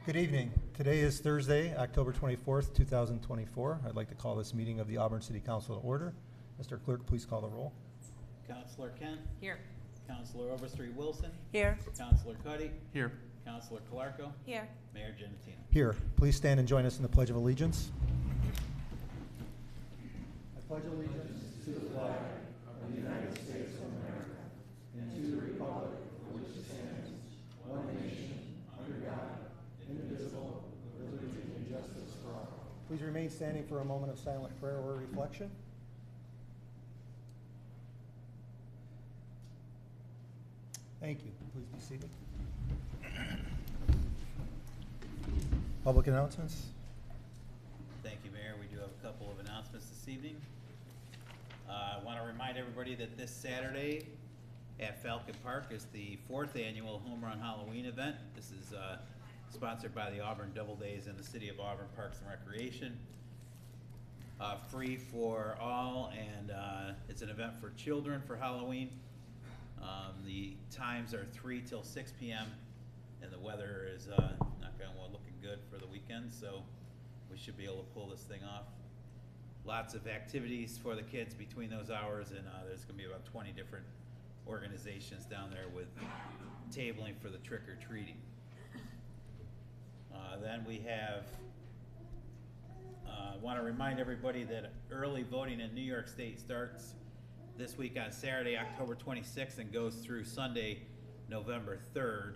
Good evening. Today is Thursday, October 24th, 2024. I'd like to call this meeting of the Auburn City Council to order. Mr. Clerk, please call the roll. Councilor Kent. Here. Councilor Overstreet Wilson. Here. Councilor Cuddy. Here. Councilor Calarco. Here. Mayor Genatino. Here, please stand and join us in the Pledge of Allegiance. I pledge allegiance to the flag of the United States of America and to the republic for which it stands, one nation, under God, indivisible, with liberty and justice for all. Please remain standing for a moment of silent prayer or reflection. Thank you. Please be seated. Public announcements. Thank you, Mayor. We do have a couple of announcements this evening. I want to remind everybody that this Saturday at Falcon Park is the 4th annual Home Run Halloween event. This is sponsored by the Auburn Double Days and the City of Auburn Parks and Recreation. Free for all, and it's an event for children for Halloween. The times are 3 till 6 p.m. and the weather is looking good for the weekend, so we should be able to pull this thing off. Lots of activities for the kids between those hours, and there's going to be about 20 different organizations down there with tabling for the trick-or-treating. Then we have, want to remind everybody that early voting in New York State starts this week on Saturday, October 26th, and goes through Sunday, November 3rd.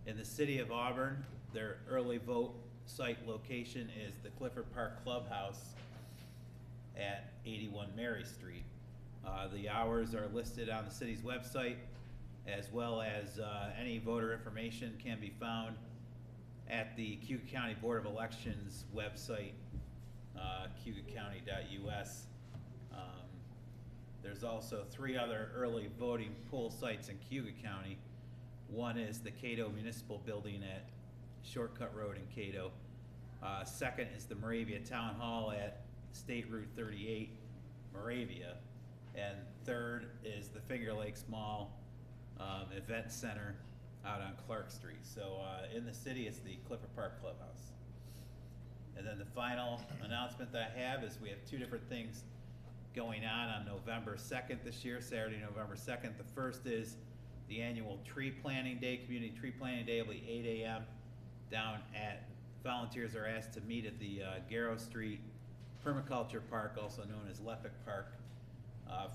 In the city of Auburn, their early vote site location is the Clifford Park Clubhouse at 81 Mary Street. The hours are listed on the city's website, as well as any voter information can be found at the Cuyahoga County Board of Elections website, cuyahogacounty.us. There's also 3 other early voting poll sites in Cuyahoga County. One is the Cato Municipal Building at Shortcut Road in Cato. Second is the Moravia Town Hall at State Route 38, Moravia. And third is the Finger Lakes Mall Event Center out on Clark Street. So in the city, it's the Clifford Park Clubhouse. And then the final announcement that I have is we have 2 different things going on November 2nd this year, Saturday, November 2nd. The first is the annual Tree Planting Day, Community Tree Planting Day. Will be 8 a.m. down at, volunteers are asked to meet at the Garrow Street Permaculture Park, also known as Lepic Park,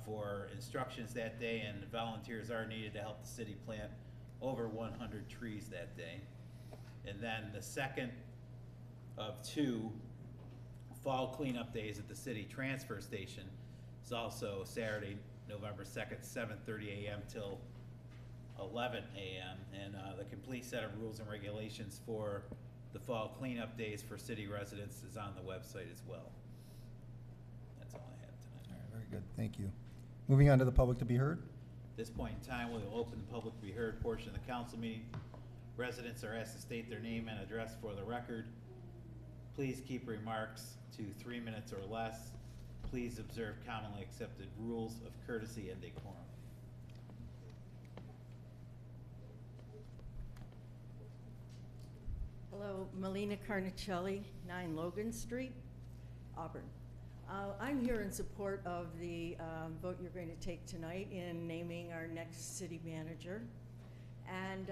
for instructions that day, and volunteers are needed to help the city plant over 100 trees that day. And then the second of 2 fall cleanup days at the city transfer station is also Saturday, November 2nd, 7:30 a.m. till 11 a.m. And the complete set of rules and regulations for the fall cleanup days for city residents is on the website as well. That's all I have tonight. All right, very good. Thank you. Moving on to the public to be heard. At this point in time, we'll open the public to be heard portion of the council meeting. Residents are asked to state their name and address for the record. Please keep remarks to 3 minutes or less. Please observe commonly accepted rules of courtesy and decorum. Hello, Melina Carnicelli, 9 Logan Street, Auburn. I'm here in support of the vote you're going to take tonight in naming our next city manager. And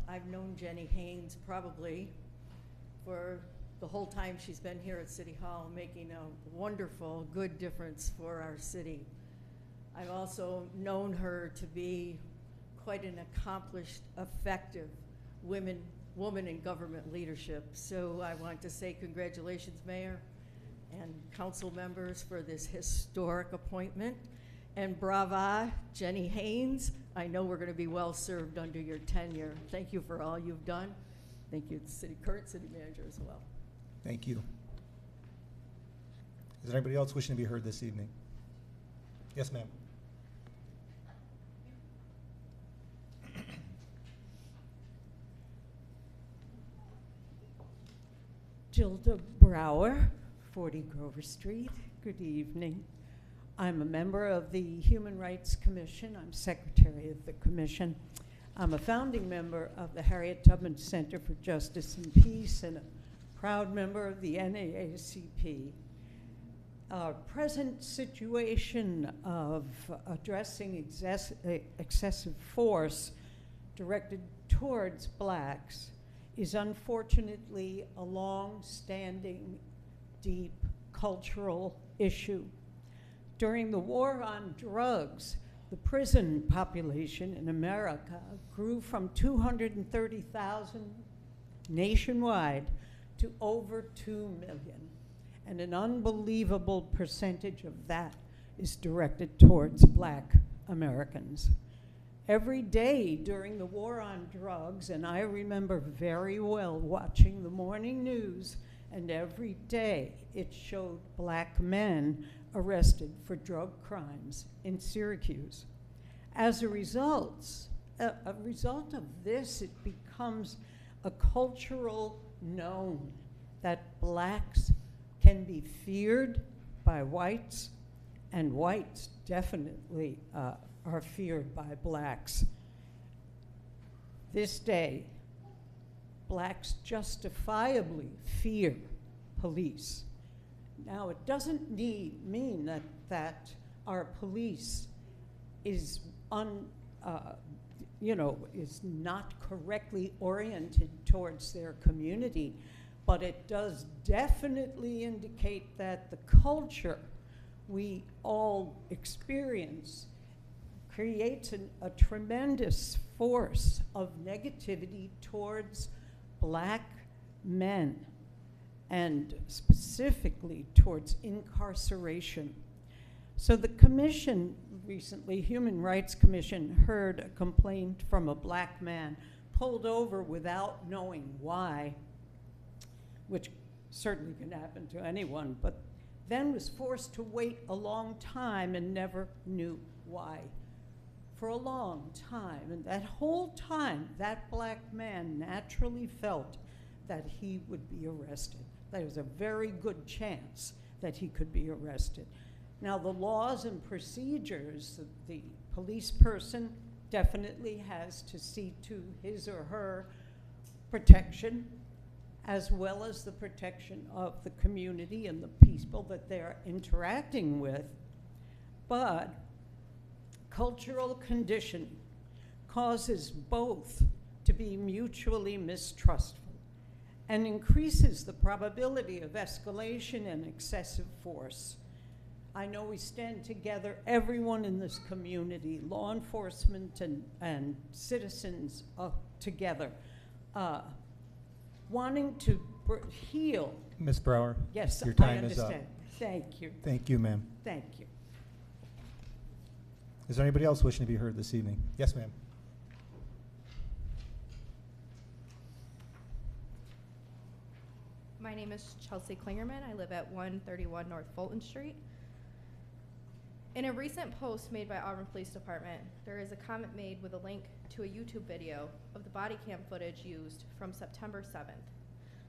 I've known Jenny Haines probably for the whole time she's been here at City Hall, making a wonderful, good difference for our city. I've also known her to be quite an accomplished, effective woman in government leadership. So I want to say congratulations, Mayor and council members, for this historic appointment. And brava, Jenny Haines. I know we're going to be well served under your tenure. Thank you for all you've done. Thank you to the current city manager as well. Thank you. Is there anybody else wishing to be heard this evening? Yes, ma'am. Gilda Brower, 40 Grover Street. Good evening. I'm a member of the Human Rights Commission. I'm secretary of the commission. I'm a founding member of the Harriet Tubman Center for Justice and Peace and a proud member of the NAACP. Our present situation of addressing excessive force directed towards blacks is unfortunately a long-standing, deep cultural issue. During the war on drugs, the prison population in America grew from 230,000 nationwide to over 2 million. And an unbelievable percentage of that is directed towards black Americans. Every day during the war on drugs, and I remember very well watching the morning news, and every day it showed black men arrested for drug crimes in Syracuse. As a result of this, it becomes a cultural known that blacks can be feared by whites, and whites definitely are feared by blacks. This day, blacks justifiably fear police. Now, it doesn't mean that our police is is not correctly oriented towards their community, but it does definitely indicate that the culture we all experience creates a tremendous force of negativity towards black men, and specifically towards incarceration. So the commission recently, Human Rights Commission, heard a complaint from a black man pulled over without knowing why, which certainly can happen to anyone, but then was forced to wait a long time and never knew why. For a long time, and that whole time, that black man naturally felt that he would be arrested. There was a very good chance that he could be arrested. Now, the laws and procedures, the police person definitely has to see to his or her protection, as well as the protection of the community and the people that they're interacting with. But cultural condition causes both to be mutually mistrustful and increases the probability of escalation and excessive force. I know we stand together, everyone in this community, law enforcement and citizens together, wanting to heal. Ms. Brower? Yes, your time I understand. is up. Thank you. Thank you, ma'am. Thank you. Is there anybody else wishing to be heard this evening? Yes, ma'am. My name is Chelsea Klingerman. I live at 131 North Fulton Street. In a recent post made by Auburn Police Department, there is a comment made with a link to a YouTube video of the body cam footage used from September 7th.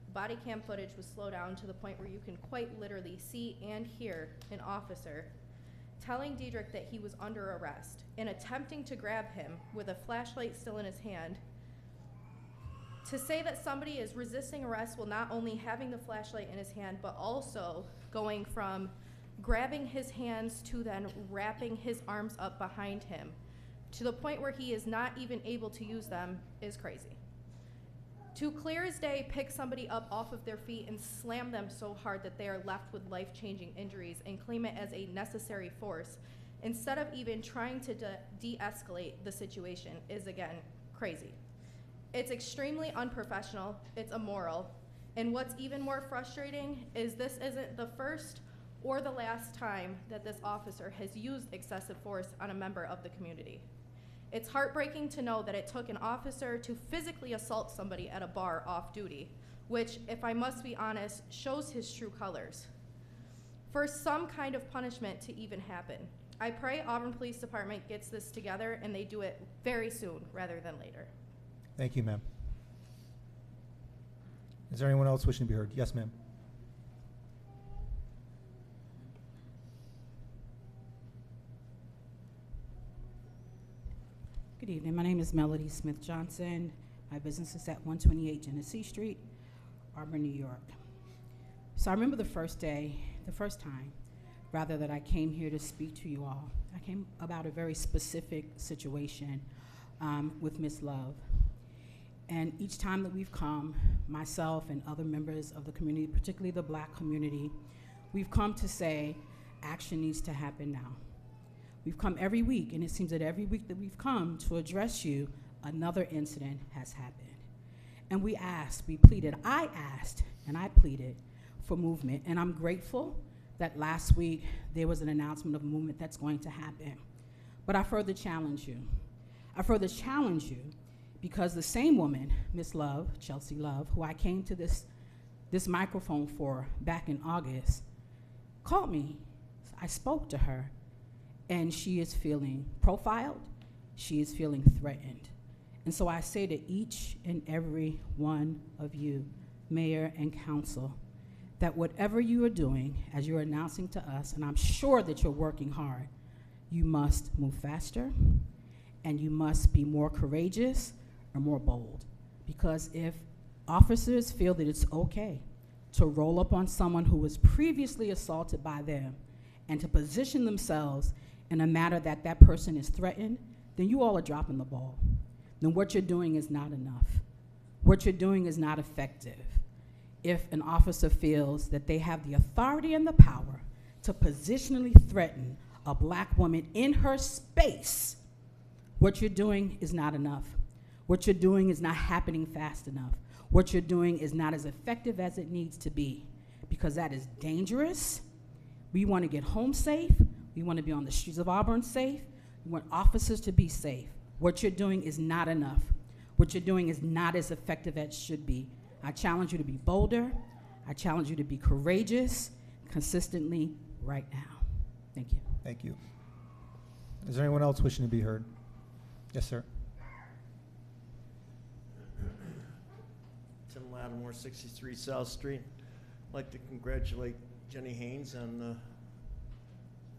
The body cam footage was slowed down to the point where you can quite literally see and hear an officer telling Dygert that he was under arrest and attempting to grab him with a flashlight still in his hand. To say that somebody is resisting arrest while not only having the flashlight in his hand, but also going from grabbing his hands to then wrapping his arms up behind him to the point where he is not even able to use them is crazy. To clear as day pick somebody up off of their feet and slam them so hard that they are left with life-changing injuries and claim it as a necessary force instead of even trying to de-escalate the situation is, again, crazy. It's extremely unprofessional, it's immoral, and what's even more frustrating is this isn't the first or the last time that this officer has used excessive force on a member of the community. It's heartbreaking to know that it took an officer to physically assault somebody at a bar off duty, which, if I must be honest, shows his true colors. For some kind of punishment to even happen, I pray Auburn Police Department gets this together and they do it very soon rather than later. Thank you, ma'am. Is there anyone else wishing to be heard? Yes, ma'am. Good evening. My name is Melody Smith Johnson. My business is at 128 Genesee Street, Auburn, New York. So I remember the first time, that I came here to speak to you all. I came about a very specific situation with Miss Love. And each time that we've come, myself and other members of the community, particularly the Black community, we've come to say action needs to happen now. We've come every week, and it seems that every week that we've come to address you, another incident has happened. And we asked, we pleaded, I asked, and I pleaded for movement. And I'm grateful that last week there was an announcement of movement that's going to happen. But I further challenge you. Because the same woman, Miss Love, Chelsea Love, who I came to this microphone for back in August, called me. I spoke to her, and she is feeling profiled. She is feeling threatened. And so I say to each and every one of you, mayor and council, that whatever you are doing, as you're announcing to us, and I'm sure that you're working hard, you must move faster, and you must be more courageous or more bold. Because if officers feel that it's okay to roll up on someone who was previously assaulted by them and to position themselves in a manner that that person is threatened, then you all are dropping the ball. Then what you're doing is not enough. What you're doing is not effective. If an officer feels that they have the authority and the power to positionally threaten a Black woman in her space, what you're doing is not enough. What you're doing is not happening fast enough. What you're doing is not as effective as it needs to be, because that is dangerous. We want to get home safe. We want to be on the streets of Auburn safe. We want officers to be safe. What you're doing is not enough. What you're doing is not as effective as it should be. I challenge you to be bolder. I challenge you to be courageous, consistently, right now. Thank you. Thank you. Is there anyone else wishing to be heard? Yes, sir. Tim Lattimore, 63 South Street. I'd like to congratulate Jenny Haines on the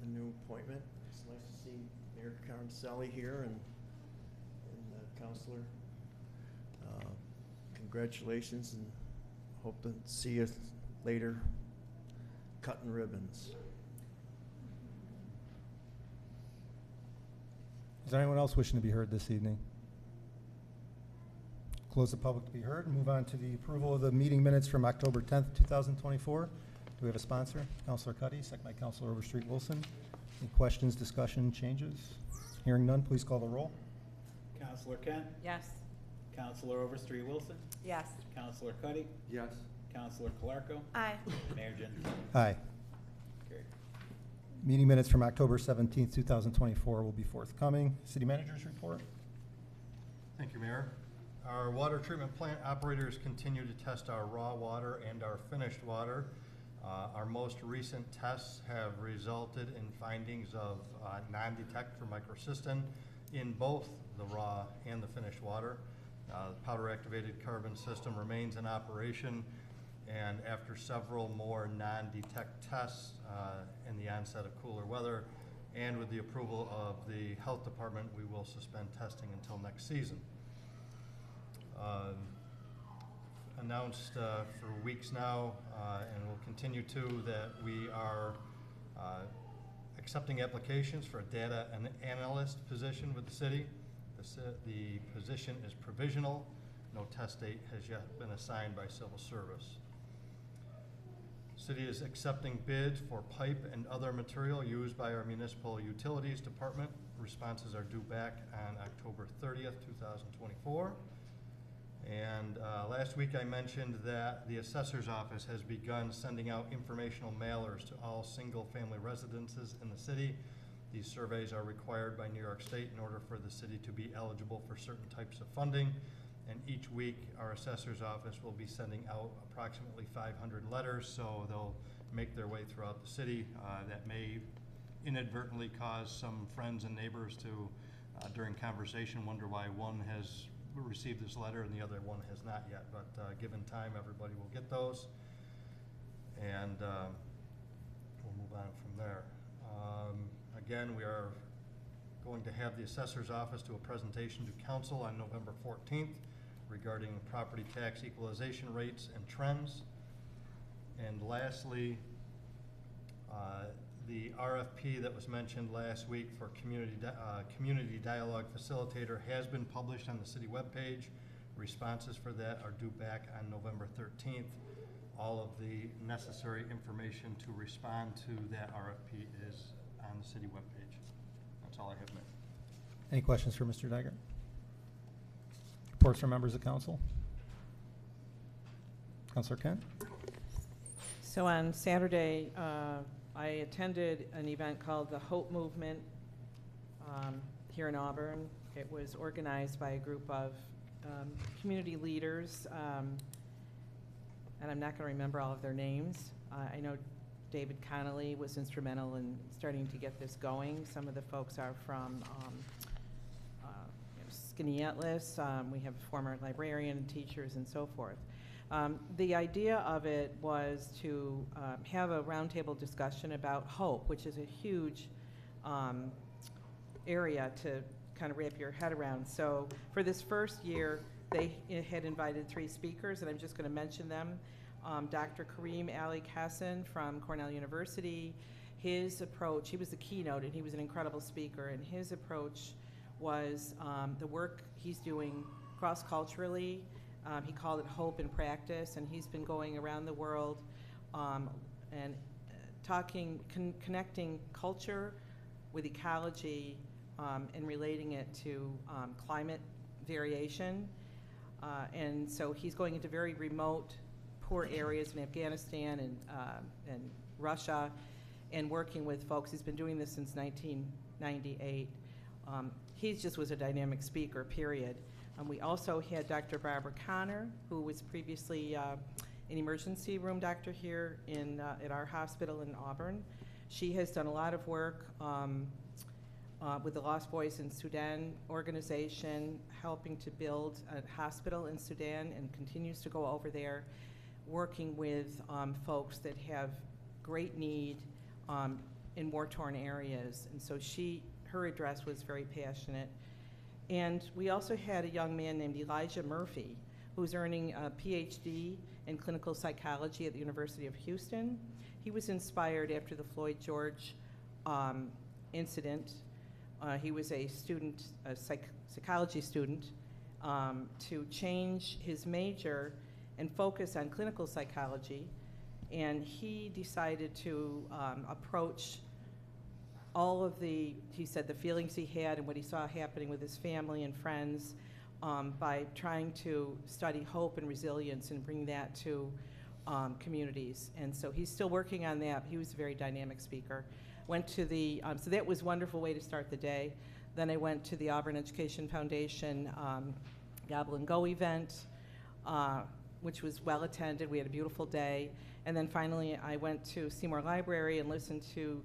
new appointment. It's nice to see Mayor Carncelli here and Councilor. Congratulations, and hope to see you later cutting ribbons. Is there anyone else wishing to be heard this evening? Close the public to be heard and move on to the approval of the meeting minutes from October 10th, 2024. Do we have a sponsor? Councilor Cuddy, second by Councilor Overstreet Wilson. Any questions, discussion, changes? Hearing none, please call the roll. Counselor Kent? Yes. Counselor Overstreet Wilson? Yes. Counselor Cuddy? Yes. Counselor Calarco? Aye. Mayor Jensen? Aye. Carried. Meeting minutes from October 17th, 2024 will be forthcoming. City Manager's report. Thank you, Mayor. Our water treatment plant operators continue to test our raw water and our finished water. Our most recent tests have resulted in findings of non-detect for microcystin in both the raw and the finished water. The powder-activated carbon system remains in operation, and after several more non-detect tests in the onset of cooler weather, and with the approval of the health department, we will suspend testing until next season. Announced for weeks now, and will continue to, that we are accepting applications for a data analyst position with the city. The position is provisional. No test date has yet been assigned by civil service. City is accepting bids for pipe and other material used by our municipal utilities department. Responses are due back on October 30th, 2024. And last week I mentioned that the assessor's office has begun sending out informational mailers to all single-family residences in the city. These surveys are required by New York State in order for the city to be eligible for certain types of funding. And each week, our assessor's office will be sending out approximately 500 letters, so they'll make their way throughout the city. That may inadvertently cause some friends and neighbors to, during conversation, wonder why one has received this letter and the other one has not yet. But given time, everybody will get those. And we'll move on from there. Again, we are going to have the assessor's office do a presentation to council on November 14th regarding property tax equalization rates and trends. And lastly, the RFP that was mentioned last week for community dialogue facilitator has been published on the city webpage. Responses for that are due back on November 13th. All of the necessary information to respond to that RFP is on the city webpage. That's all I have, Mayor. Any questions for Mr. Dygert? Reports from members of council? Councilor Kent? So on Saturday, I attended an event called the Hope Movement here in Auburn. It was organized by a group of community leaders, and I'm not going to remember all of their names. I know David Connolly was instrumental in starting to get this going. Some of the folks are from Skinny Atlas. We have former librarian and teachers and so forth. The idea of it was to have a roundtable discussion about hope, which is a huge area to kind of wrap your head around. So for this first year, they had invited 3 speakers, and I'm just going to mention them. Dr. Kareem Ali Kassan from Cornell University. His approach, he was the keynote, and he was an incredible speaker, and his approach was the work he's doing cross-culturally. He called it Hope in Practice, and he's been going around the world and connecting culture with ecology and relating it to climate variation. And so he's going into very remote, poor areas in Afghanistan and Russia and working with folks. He's been doing this since 1998. He just was a dynamic speaker, period. We also had Dr. Barbara Connor, who was previously an emergency room doctor here at our hospital in Auburn. She has done a lot of work with the Lost Boys in Sudan organization, helping to build a hospital in Sudan, and continues to go over there, working with folks that have great need in war-torn areas. And so her address was very passionate. And we also had a young man named Elijah Murphy, who's earning a PhD in clinical psychology at the University of Houston. He was inspired after the Floyd George incident. He was a student, a psychology student, to change his major and focus on clinical psychology. And he decided to approach all of he said, the feelings he had and what he saw happening with his family and friends by trying to study hope and resilience and bring that to communities. And so he's still working on that. He was a very dynamic speaker. Went to so that was a wonderful way to start the day. Then I went to the Auburn Education Foundation Gobble and Go event, which was well attended. We had a beautiful day. And then finally I went to Seymour Library and listened to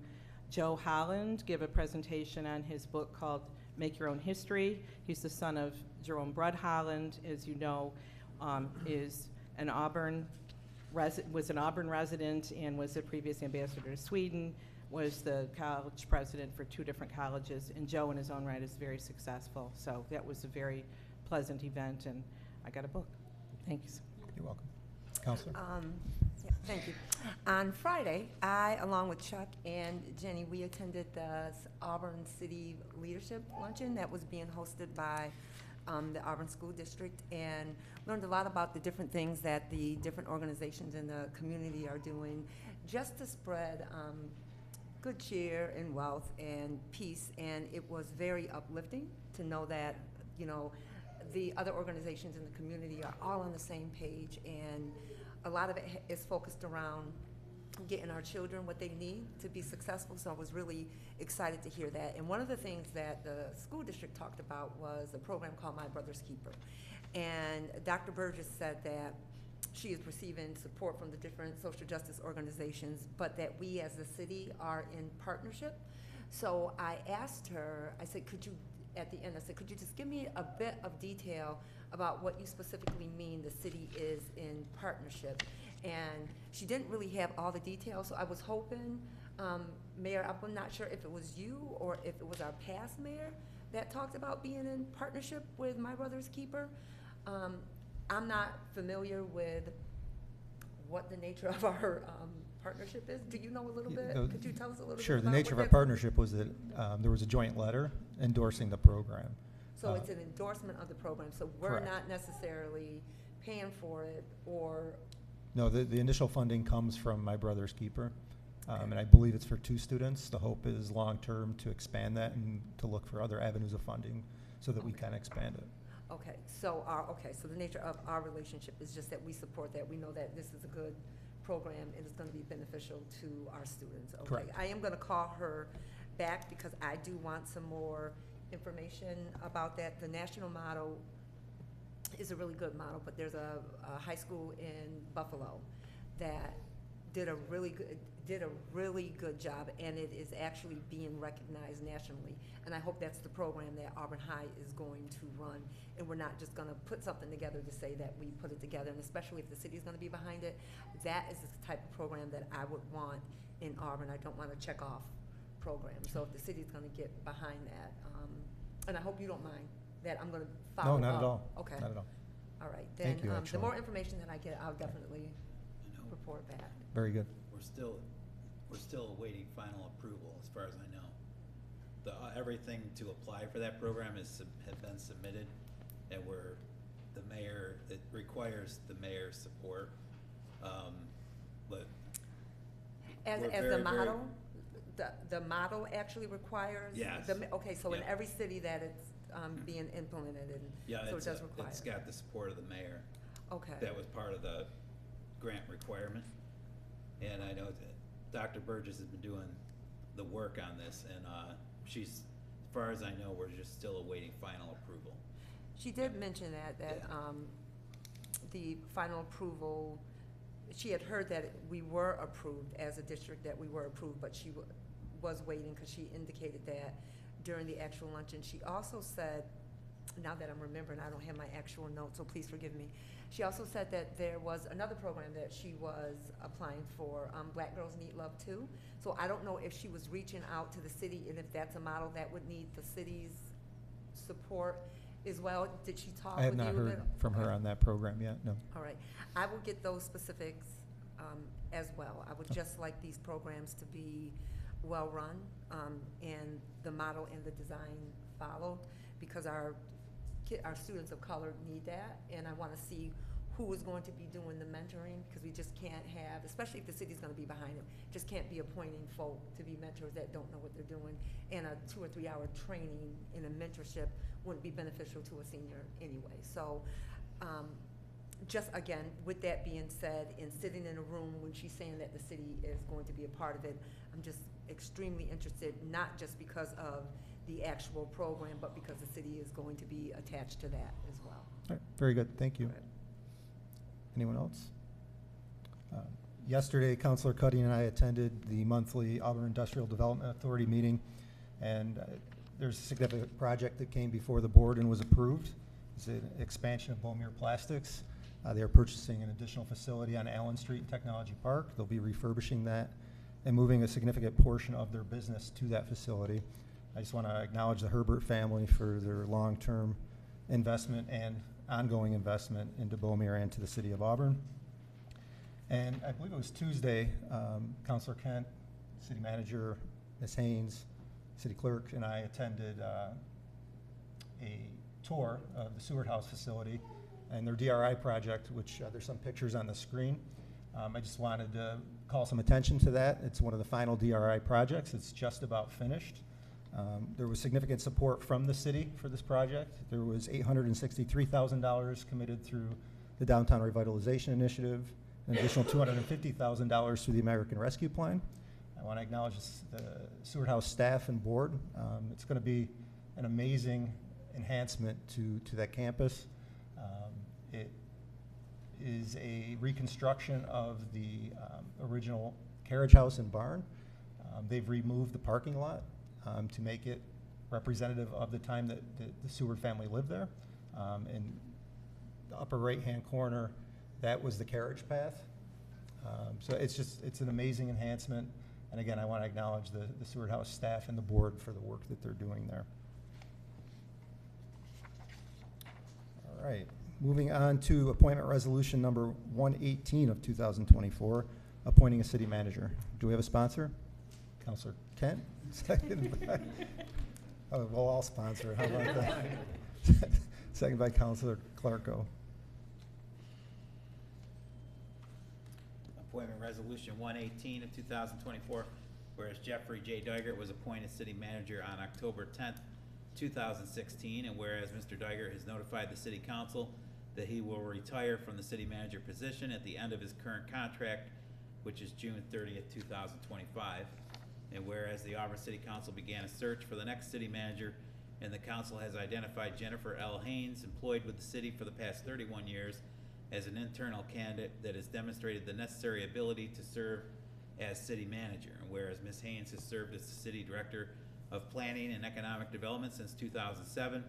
Joe Holland give a presentation on his book called Make Your Own History. He's the son of Jerome Brudd Holland, as you know, was an Auburn resident and was a previous ambassador to Sweden, was the college president for 2 different colleges, and Joe in his own right is very successful. So that was a very pleasant event, and I got a book. Thanks. You're welcome. Counselor? Yeah, thank you. On Friday, I, along with Chuck and Jenny, we attended the Auburn City Leadership Luncheon that was being hosted by the Auburn School District, and learned a lot about the different things that the different organizations in the community are doing just to spread good cheer and wealth and peace. And it was very uplifting to know that, you know, the other organizations in the community are all on the same page, and a lot of it is focused around getting our children what they need to be successful. So I was really excited to hear that. And one of the things that the school district talked about was a program called My Brother's Keeper. And Dr. Burgess said that she is receiving support from the different social justice organizations, but that we as the city are in partnership. So I asked her, I said, at the end, I said, could you just give me a bit of detail about what you specifically mean the city is in partnership? And she didn't really have all the details, so I was hoping Mayor, I'm not sure if it was you or if it was our past mayor that talked about being in partnership with My Brother's Keeper. I'm not familiar with what the nature of our partnership is. Do you know a little bit? Could you tell us a little bit Sure, about the nature of what our that- partnership was that there was a joint letter endorsing the program. So it's an endorsement of the program, so we're Correct. not necessarily paying for it, or, No, the initial funding comes from My Brother's Keeper, and I believe it's for 2 students. The hope is long-term to expand that and to look for other avenues of funding so that we can expand it. okay, so so the nature of our relationship is just that we support that. We know that this is a good program and it's gonna be beneficial to our students, okay? Correct. I am gonna call her back because I do want some more information about that. The national model is a really good model, but there's a high school in Buffalo that did a really good job, and it is actually being recognized nationally. And I hope that's the program that Auburn High is going to run, and we're not just gonna put something together to say that we put it together, and especially if the city's gonna be behind it. That is the type of program that I would want in Auburn. I don't want a check-off program. So if the city's gonna get behind that, and I hope you don't mind that I'm gonna follow up. No, not at all. Okay. Not at all. All right, then, Thank you, the actually. more information that I get, I'll definitely You know, report back. Very good. we're still awaiting final approval, as far as I know. Everything to apply for that program has been submitted, and it requires the mayor's support. But As we're the very, model, the model actually requires? Yes. Okay, so in Yeah. every city that it's being implemented in, yeah, so it does require? it's got the support of the mayor. Okay. That was part of the grant requirement. And I know that Dr. Burgess has been doing the work on this, and she's, as far as I know, we're just still awaiting final approval. She did mention that Yeah. The final approval, she had heard that we were approved as a district, that we were approved, but she was waiting because she indicated that during the actual luncheon. She also said, now that I'm remembering, I don't have my actual notes, so please forgive me. She also said that there was another program that she was applying for, Black Girls Need Love Too. So I don't know if she was reaching out to the city and if that's a model that would need the city's support as well. Did she talk with I you have not a bit? heard from her Okay. on that program yet, no. All right. I will get those specifics as well. I would just like these programs to be well-run and the model and the design followed, because our students of color need that, and I want to see who is going to be doing the mentoring, because we just can't have, especially if the city's going to be behind it, just can't be appointing folk to be mentors that don't know what they're doing, and a 2 or 3 hour training in a mentorship wouldn't be beneficial to a senior anyway. So just again, with that being said, and sitting in a room when she's saying that the city is going to be a part of it, I'm just extremely interested, not just because of the actual program, but because the city is going to be attached to that as well. All right, very good, thank you. Go ahead. Anyone else? Yesterday, Councilor Cuddy and I attended the monthly Auburn Industrial Development Authority meeting, and there's a significant project that came before the board and was approved. It's an expansion of Beaumere Plastics. They are purchasing an additional facility on Allen Street in Technology Park. They'll be refurbishing that and moving a significant portion of their business to that facility. I just want to acknowledge the Herbert family for their long-term investment and ongoing investment into Beaumere and to the city of Auburn. And I believe it was Tuesday, Councilor Kent, City Manager, Ms. Haines, City Clerk, and I attended a tour of the Seward House facility and their DRI project, which there's some pictures on the screen. I just wanted to call some attention to that. It's one of the final DRI projects. It's just about finished. There was significant support from the city for this project. There was $863,000 committed through the Downtown Revitalization Initiative, an additional $250,000 through the American Rescue Plan. I want to acknowledge the Seward House staff and board. It's going to be an amazing enhancement to that campus. It is a reconstruction of the original carriage house and barn. They've removed the parking lot to make it representative of the time that the Seward family lived there. In the upper right-hand corner, that was the carriage path. So it's an amazing enhancement. And again, I want to acknowledge the Seward House staff and the board for the work that they're doing there. All right, moving on to appointment resolution number 118 of 2024, appointing a city manager. Do we have a sponsor? Councilor Kent, second by, oh, we'll all sponsor it. How about that? Second by Councilor Clarko. Appointment Resolution 118 of 2024, whereas Jeffrey J. Dygert was appointed city manager on October 10th, 2016, and whereas Mr. Dygert has notified the city council that he will retire from the city manager position at the end of his current contract, which is June 30th, 2025. And whereas the Auburn City Council began a search for the next city manager, and the council has identified Jennifer L. Haines, employed with the city for the past 31 years, as an internal candidate that has demonstrated the necessary ability to serve as city manager. And whereas Ms. Haines has served as the city director of planning and economic development since 2007,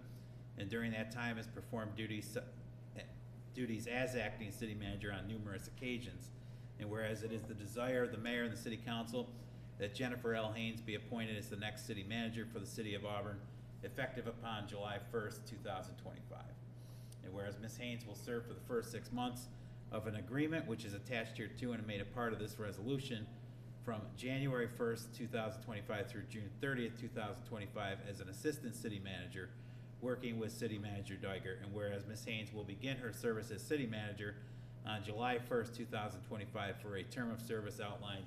and during that time has performed duties as acting city manager on numerous occasions. And whereas it is the desire of the mayor and the city council that Jennifer L. Haines be appointed as the next city manager for the city of Auburn, effective upon July 1st, 2025. And whereas Ms. Haines will serve for the first 6 months of an agreement, which is attached here to and made a part of this resolution, from January 1st, 2025 through June 30th, 2025 as an assistant city manager, working with city manager Dygert. And whereas Ms. Haines will begin her service as city manager on July 1st, 2025 for a term of service outlined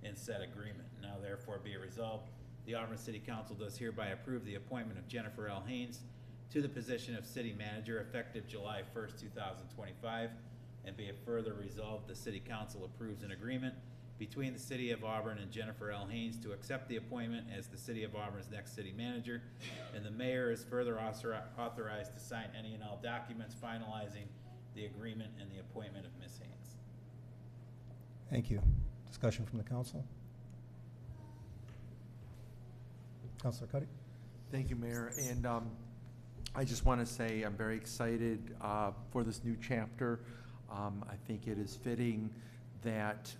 in said agreement. Now therefore be it resolved, the Auburn City Council does hereby approve the appointment of Jennifer L. Haines to the position of city manager effective July 1st, 2025, and be it further resolved, the city council approves an agreement between the city of Auburn and Jennifer L. Haines to accept the appointment as the city of Auburn's next city manager, and the mayor is further authorized to sign any and all documents finalizing the agreement and the appointment of Ms. Haines. Thank you. Discussion from the council. Councilor Cuddy. Thank you, Mayor. And I just want to say I'm very excited for this new chapter. I think it is fitting that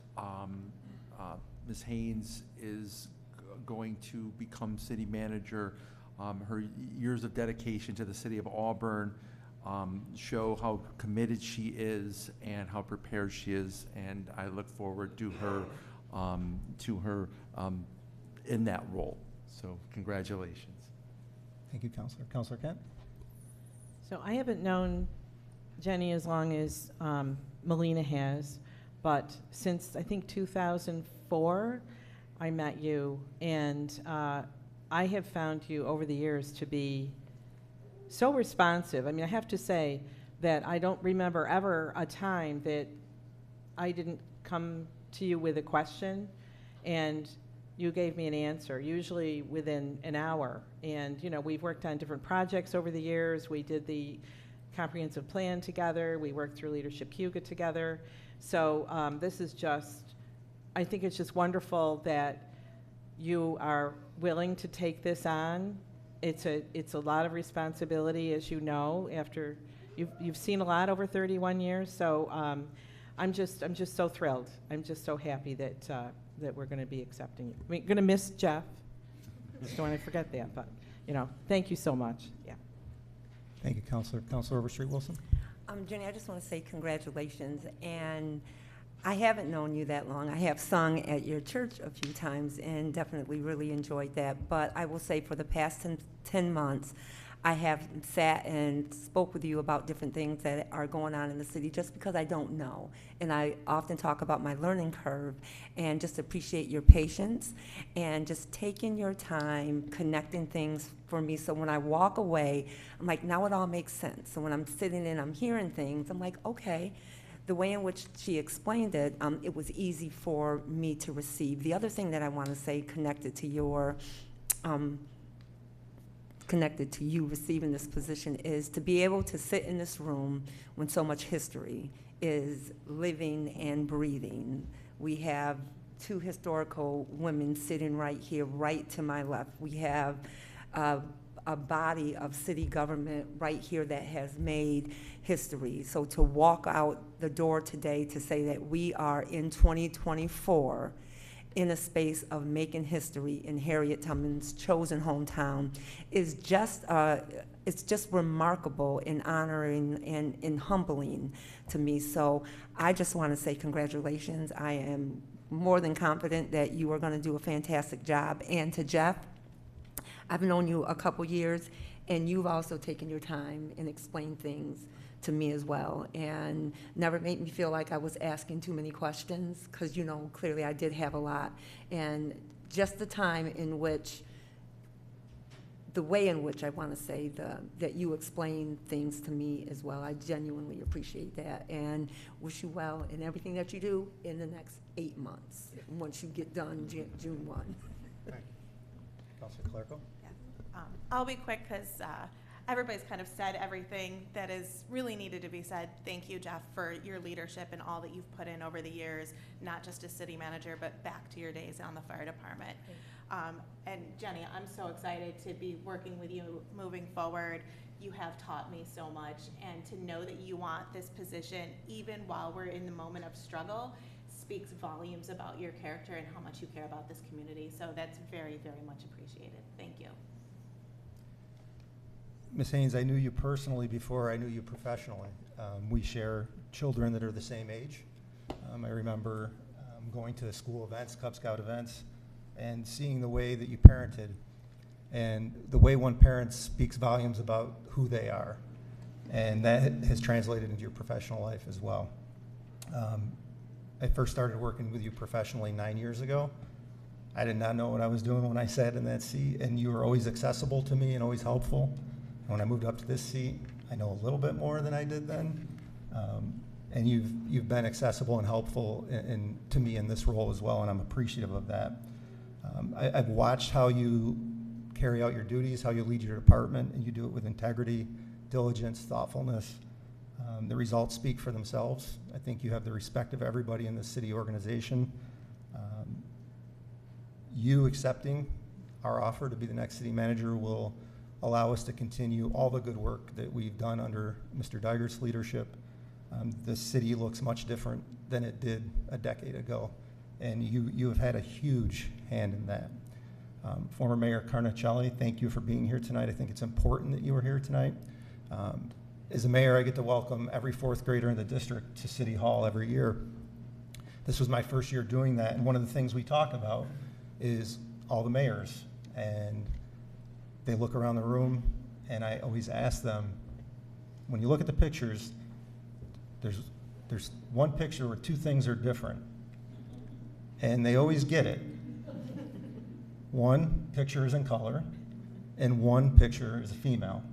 Ms. Haines is going to become city manager. Her years of dedication to the city of Auburn show how committed she is and how prepared she is, and I look forward to her in that role. So congratulations. Thank you, Councilor. Councilor Kent? So I haven't known Jenny as long as Melina has, but since I think 2004, I met you, and I have found you over the years to be so responsive. I mean, I have to say that I don't remember ever a time that I didn't come to you with a question and you gave me an answer, usually within an hour. And, you know, we've worked on different projects over the years. We did the comprehensive plan together. We worked through Leadership Huga together. So this is just, I think it's just wonderful that you are willing to take this on. It's a lot of responsibility, as you know, after you've seen a lot over 31 years. So I'm just so thrilled. I'm just so happy that we're going to be accepting you. We're going to miss Jeff. Just don't want to forget that, but you know, thank you so much. Yeah. Thank you, Councilor. Councilor Overstreet Wilson? Jenny, I just want to say congratulations. And I haven't known you that long. I have sung at your church a few times and definitely really enjoyed that. But I will say for the past 10 months, I have sat and spoke with you about different things that are going on in the city just because I don't know. And I often talk about my learning curve and just appreciate your patience and just taking your time, connecting things for me. So when I walk away, I'm like, now it all makes sense. So when I'm sitting and I'm hearing things, I'm like, okay. The way in which she explained it, it was easy for me to receive. The other thing that I want to say connected to your connected to you receiving this position is to be able to sit in this room when so much history is living and breathing. We have two historical women sitting right here, right to my left. We have a body of city government right here that has made history. So to walk out the door today to say that we are in 2024 in a space of making history in Harriet Tubman's chosen hometown is just, it's just remarkable and honoring and humbling to me. So I just want to say congratulations. I am more than confident that you are going to do a fantastic job. And to Jeff, I've known you a couple years, and you've also taken your time and explained things to me as well, and never made me feel like I was asking too many questions, because, you know, clearly I did have a lot. And just the time in which, the way in which I want to say that you explain things to me as well, I genuinely appreciate that, and wish you well in everything that you do in the next 8 months, once you get done June 1. Thank you. Councilor Clerco? I'll be quick because everybody's kind of said everything that is really needed to be said. Thank you, Jeff, for your leadership and all that you've put in over the years, not just as city manager, but back to your days on the fire department. And Jenny, I'm so excited to be working with you moving forward. You have taught me so much, and to know that you want this position, even while we're in the moment of struggle, speaks volumes about your character and how much you care about this community. So that's very, very much appreciated. Thank you. Ms. Haines, I knew you personally before I knew you professionally. We share children that are the same age. I remember going to school events, Cub Scout events, and seeing the way that you parented. And the way one parent speaks volumes about who they are. And that has translated into your professional life as well. I first started working with you professionally 9 years ago. I did not know what I was doing when I sat in that seat, and you were always accessible to me and always helpful. When I moved up to this seat, I know a little bit more than I did then. And you've been accessible and helpful to me in this role as well, and I'm appreciative of that. I've watched how you carry out your duties, how you lead your department, and you do it with integrity, diligence, thoughtfulness. The results speak for themselves. I think you have the respect of everybody in the city organization. You accepting our offer to be the next city manager will allow us to continue all the good work that we've done under Mr. Dygert's leadership. The city looks much different than it did a decade ago, and you have had a huge hand in that. Former Mayor Carnicelli, thank you for being here tonight. I think it's important that you are here tonight. As a mayor, I get to welcome every fourth grader in the district to City Hall every year. This was my first year doing that, and one of the things we talk about is all the mayors, and they look around the room, and I always ask them, when you look at the pictures, there's one picture where two things are different, and they always get it. One picture is in color, and one picture is a female.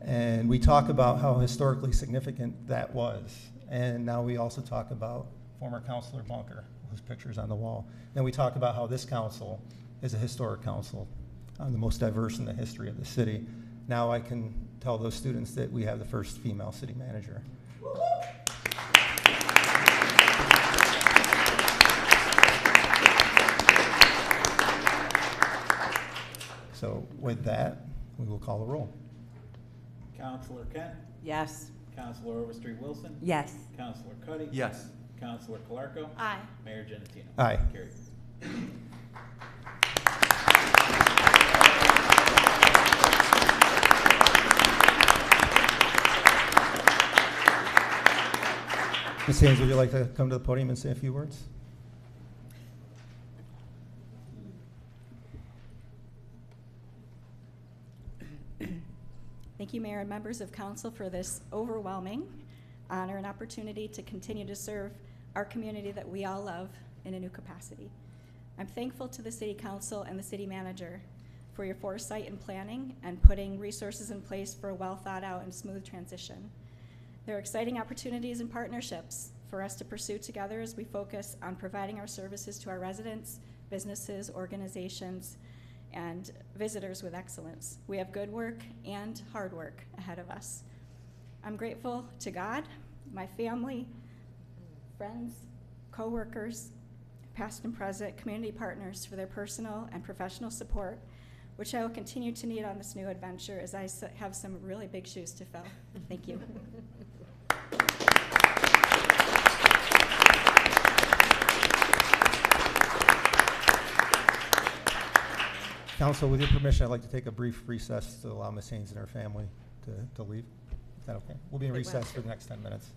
And we talk about how historically significant that was, and now we also talk about former Councilor Bunker, whose picture is on the wall. Then we talk about how this council is a historic council, the most diverse in the history of the city. Now I can tell those students that we have the first female city manager. So with that, we will call the roll. Councilor Kent? Yes. Councilor Overstreet Wilson? Yes. Councilor Cuddy? Yes. Councilor Calarco? Aye. Mayor Genatino? Aye. Carried. Ms. Haines, would you like to come to the podium and say a few words? Thank you, Mayor and members of Council, for this overwhelming honor and opportunity to continue to serve our community that we all love in a new capacity. I'm thankful to the City Council and the City Manager for your foresight and planning and putting resources in place for a well thought out and smooth transition. There are exciting opportunities and partnerships for us to pursue together as we focus on providing our services to our residents, businesses, organizations, and visitors with excellence. We have good work and hard work ahead of us. I'm grateful to God, my family, friends, co-workers, past and present, community partners for their personal and professional support, which I will continue to need on this new adventure as I have some really big shoes to fill. Thank you. Council, with your permission, I'd like to take a brief recess to allow Ms. Haines and her family to leave. Is that okay? We'll be in Wait, wow. recess for the next 10 minutes.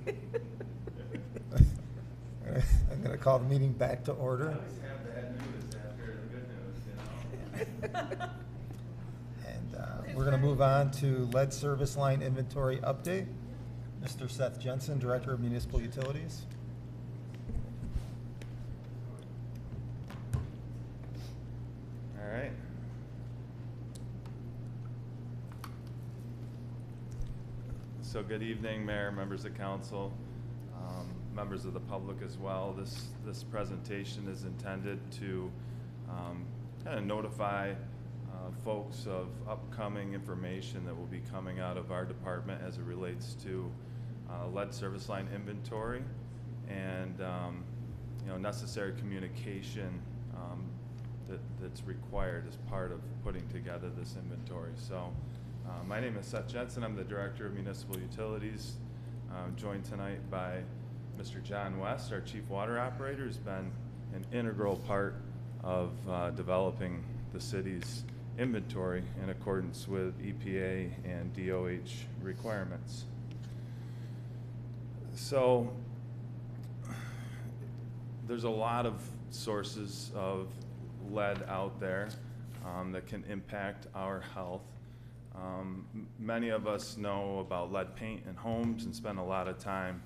I'm going to call the meeting back to order. Have bad news after the good news, you know? And we're going to move on to lead service line inventory update. Mr. Seth Jensen, Director of Municipal Utilities. All right. So good evening, Mayor, members of council, members of the public as well. This presentation is intended to kind of notify folks of upcoming information that will be coming out of our department as it relates to lead service line inventory and necessary communication that's required as part of putting together this inventory. So my name is Seth Jensen. I'm the Director of Municipal Utilities. I'm joined tonight by Mr. John West, our Chief Water Operator, who's been an integral part of developing the city's inventory in accordance with EPA and DOH requirements. So there's a lot of sources of lead out there that can impact our health. Many of us know about lead paint in homes and spend a lot of time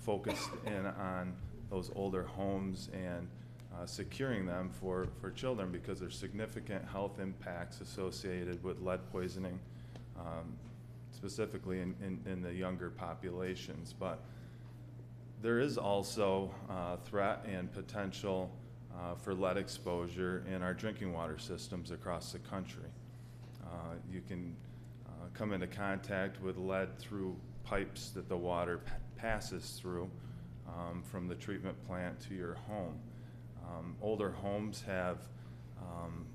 focused in on those older homes and securing them for children because there's significant health impacts associated with lead poisoning, specifically in the younger populations. But there is also threat and potential for lead exposure in our drinking water systems across the country. You can come into contact with lead through pipes that the water passes through from the treatment plant to your home. Older homes have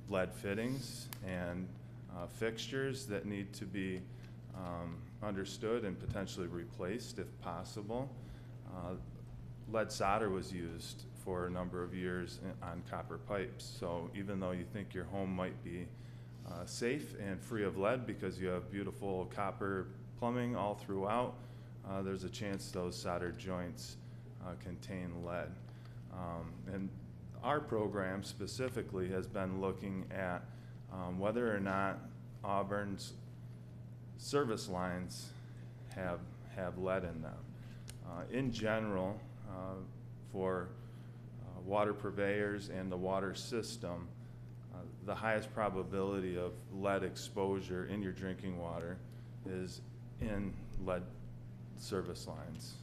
lead fittings and fixtures that need to be understood and potentially replaced if possible. Lead solder was used for a number of years on copper pipes. So even though you think your home might be safe and free of lead because you have beautiful copper plumbing all throughout, there's a chance those soldered joints contain lead. And our program specifically has been looking at whether or not Auburn's service lines have lead in them. In general, for water purveyors and the water system, the highest probability of lead exposure in your drinking water is in lead service lines.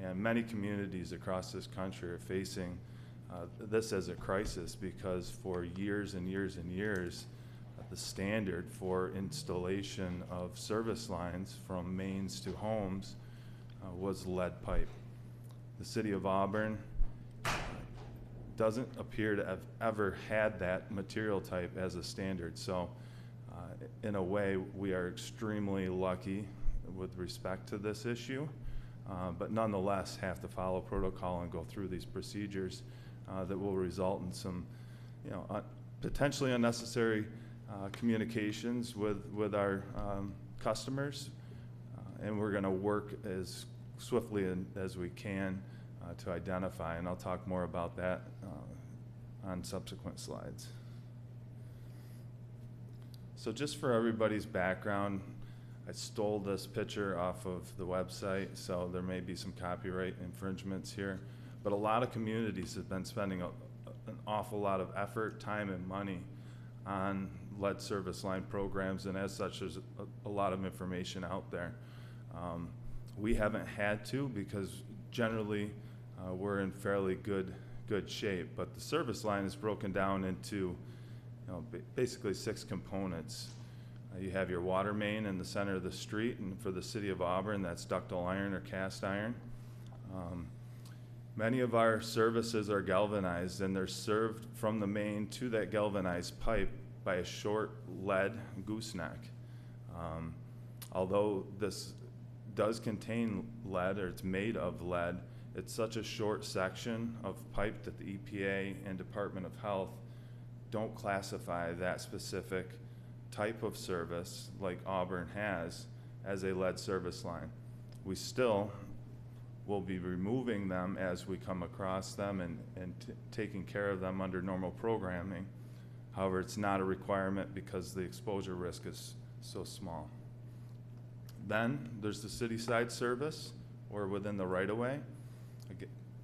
And many communities across this country are facing this as a crisis because for years and years and years, the standard for installation of service lines from mains to homes was lead pipe. The city of Auburn doesn't appear to have ever had that material type as a standard. So in a way, we are extremely lucky with respect to this issue, but nonetheless have to follow protocol and go through these procedures that will result in some potentially unnecessary communications with our customers, and we're going to work as swiftly as we can to identify, and I'll talk more about that on subsequent slides. So just for everybody's background, I stole this picture off of the website, so there may be some copyright infringements here, but a lot of communities have been spending an awful lot of effort, time, and money on lead service line programs, and as such, there's a lot of information out there. We haven't had to because generally we're in fairly good shape, but the service line is broken down into basically 6 components. You have your water main in the center of the street, and for the city of Auburn, that's ductile iron or cast iron. Many of our services are galvanized, and they're served from the main to that galvanized pipe by a short lead gooseneck. Although this does contain lead, or it's made of lead, it's such a short section of pipe that the EPA and Department of Health don't classify that specific type of service like Auburn has as a lead service line. We still we'll be removing them as we come across them and taking care of them under normal programming. However, it's not a requirement because the exposure risk is so small. Then there's the city side service or within the right-of-way,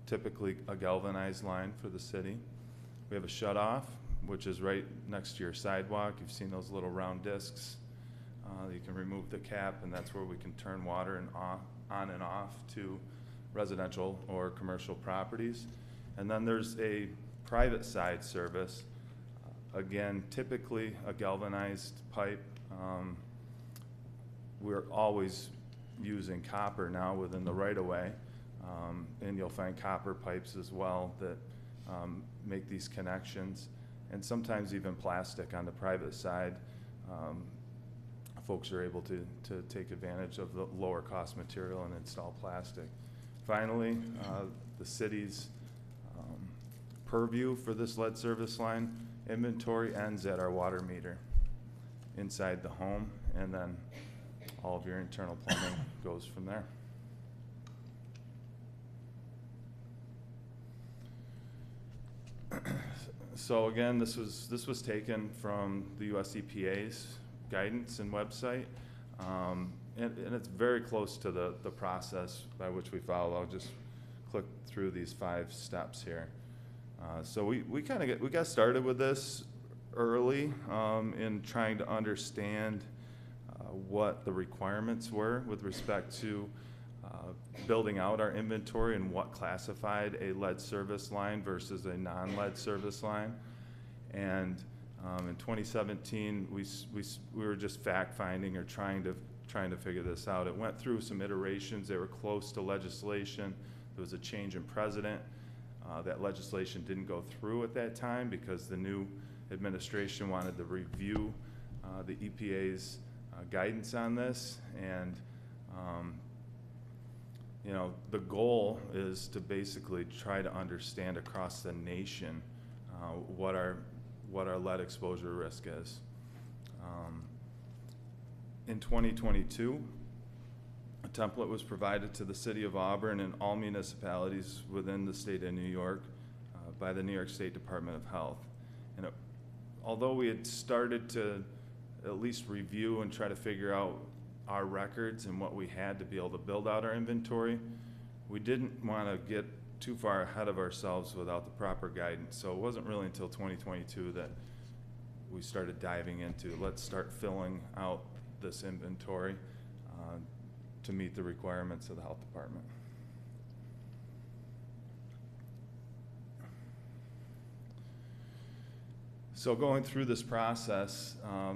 typically a galvanized line for the city. We have a shut-off, which is right next to your sidewalk. You've seen those little round discs. You can remove the cap, and that's where we can turn water on and off to residential or commercial properties. And then there's a private side service. Again, typically a galvanized pipe. We're always using copper now within the right-of-way, and you'll find copper pipes as well that make these connections, and sometimes even plastic on the private side. Folks are able to take advantage of the lower cost material and install plastic. Finally, the city's purview for this lead service line inventory ends at our water meter inside the home, and then all of your internal plumbing goes from there. So again, this was taken from the US EPA's guidance and website, and it's very close to the process by which we follow. I'll just click through these 5 steps here. So we got started with this early in trying to understand what the requirements were with respect to building out our inventory and what classified a lead service line versus a non-lead service line. And in 2017, we were just fact-finding or trying to figure this out. It went through some iterations. They were close to legislation. There was a change in president. That legislation didn't go through at that time because the new administration wanted to review the EPA's guidance on this. And you know, the goal is to basically try to understand across the nation what our lead exposure risk is. In 2022, a template was provided to the city of Auburn and all municipalities within the state of New York by the New York State Department of Health. And although we had started to at least review and try to figure out our records and what we had to be able to build out our inventory, we didn't want to get too far ahead of ourselves without the proper guidance. So it wasn't really until 2022 that we started diving into, let's start filling out this inventory to meet the requirements of the health department. So going through this process,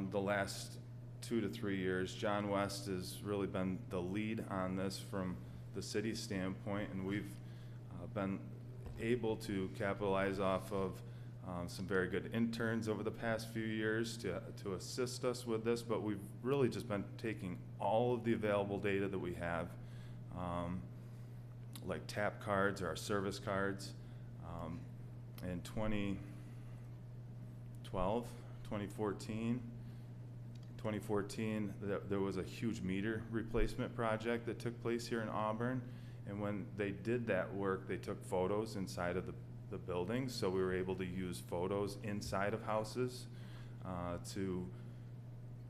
the last 2 to 3 years, John West has really been the lead on this from the city standpoint, and we've been able to capitalize off of some very good interns over the past few years to assist us with this, but we've really just been taking all of the available data that we have, like tap cards or our service cards. In 2014, there was a huge meter replacement project that took place here in Auburn, and when they did that work, they took photos inside of the buildings, so we were able to use photos inside of houses to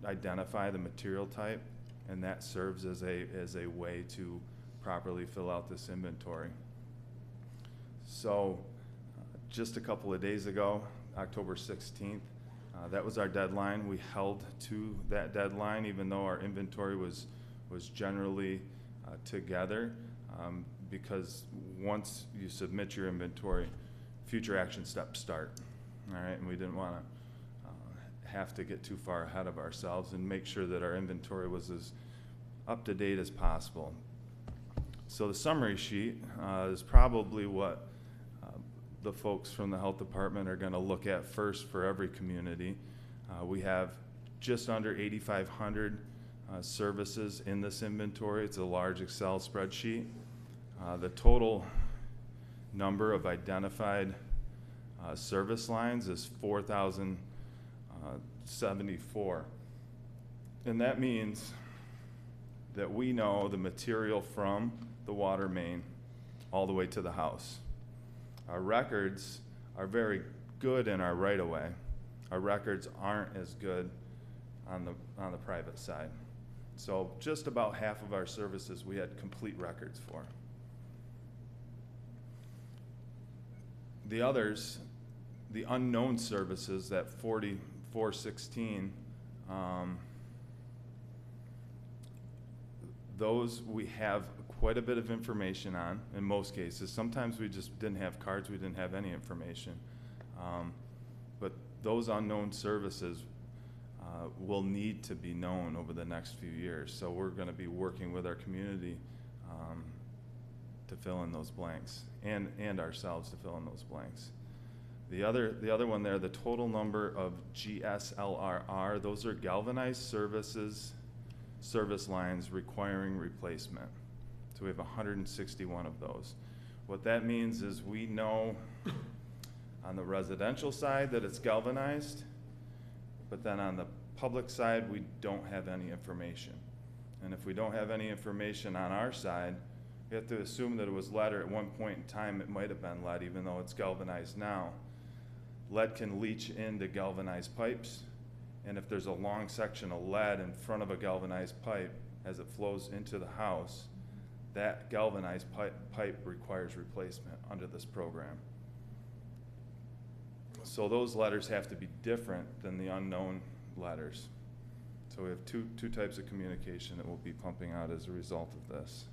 identify the material type, and that serves as a way to properly fill out this inventory. So just a couple of days ago, October 16th, that was our deadline. We held to that deadline even though our inventory was generally together, because once you submit your inventory, future action steps start. All right, and we didn't want to have to get too far ahead of ourselves and make sure that our inventory was as up to date as possible. So the summary sheet is probably what the folks from the health department are going to look at first for every community. We have just under 8,500 services in this inventory. It's a large Excel spreadsheet. The total number of identified service lines is 4,074. And that means that we know the material from the water main all the way to the house. Our records are very good in our right-of-way. Our records aren't as good on the private side. So just about half of our services we had complete records for. The others, the unknown services, that 4416, those we have quite a bit of information on in most cases. Sometimes we just didn't have cards, we didn't have any information. But those unknown services will need to be known over the next few years. So we're going to be working with our community to fill in those blanks, and ourselves to fill in those blanks. The other one there, the total number of GSLRR, those are galvanized service lines requiring replacement. So we have 161 of those. What that means is we know on the residential side that it's galvanized, but then on the public side, we don't have any information. And if we don't have any information on our side, we have to assume that it was lead, or at one point in time it might have been lead, even though it's galvanized now. Lead can leach into galvanized pipes, and if there's a long section of lead in front of a galvanized pipe as it flows into the house, that galvanized pipe requires replacement under this program. So those letters have to be different than the unknown letters. So we have two types of communication that we'll be pumping out as a result of this.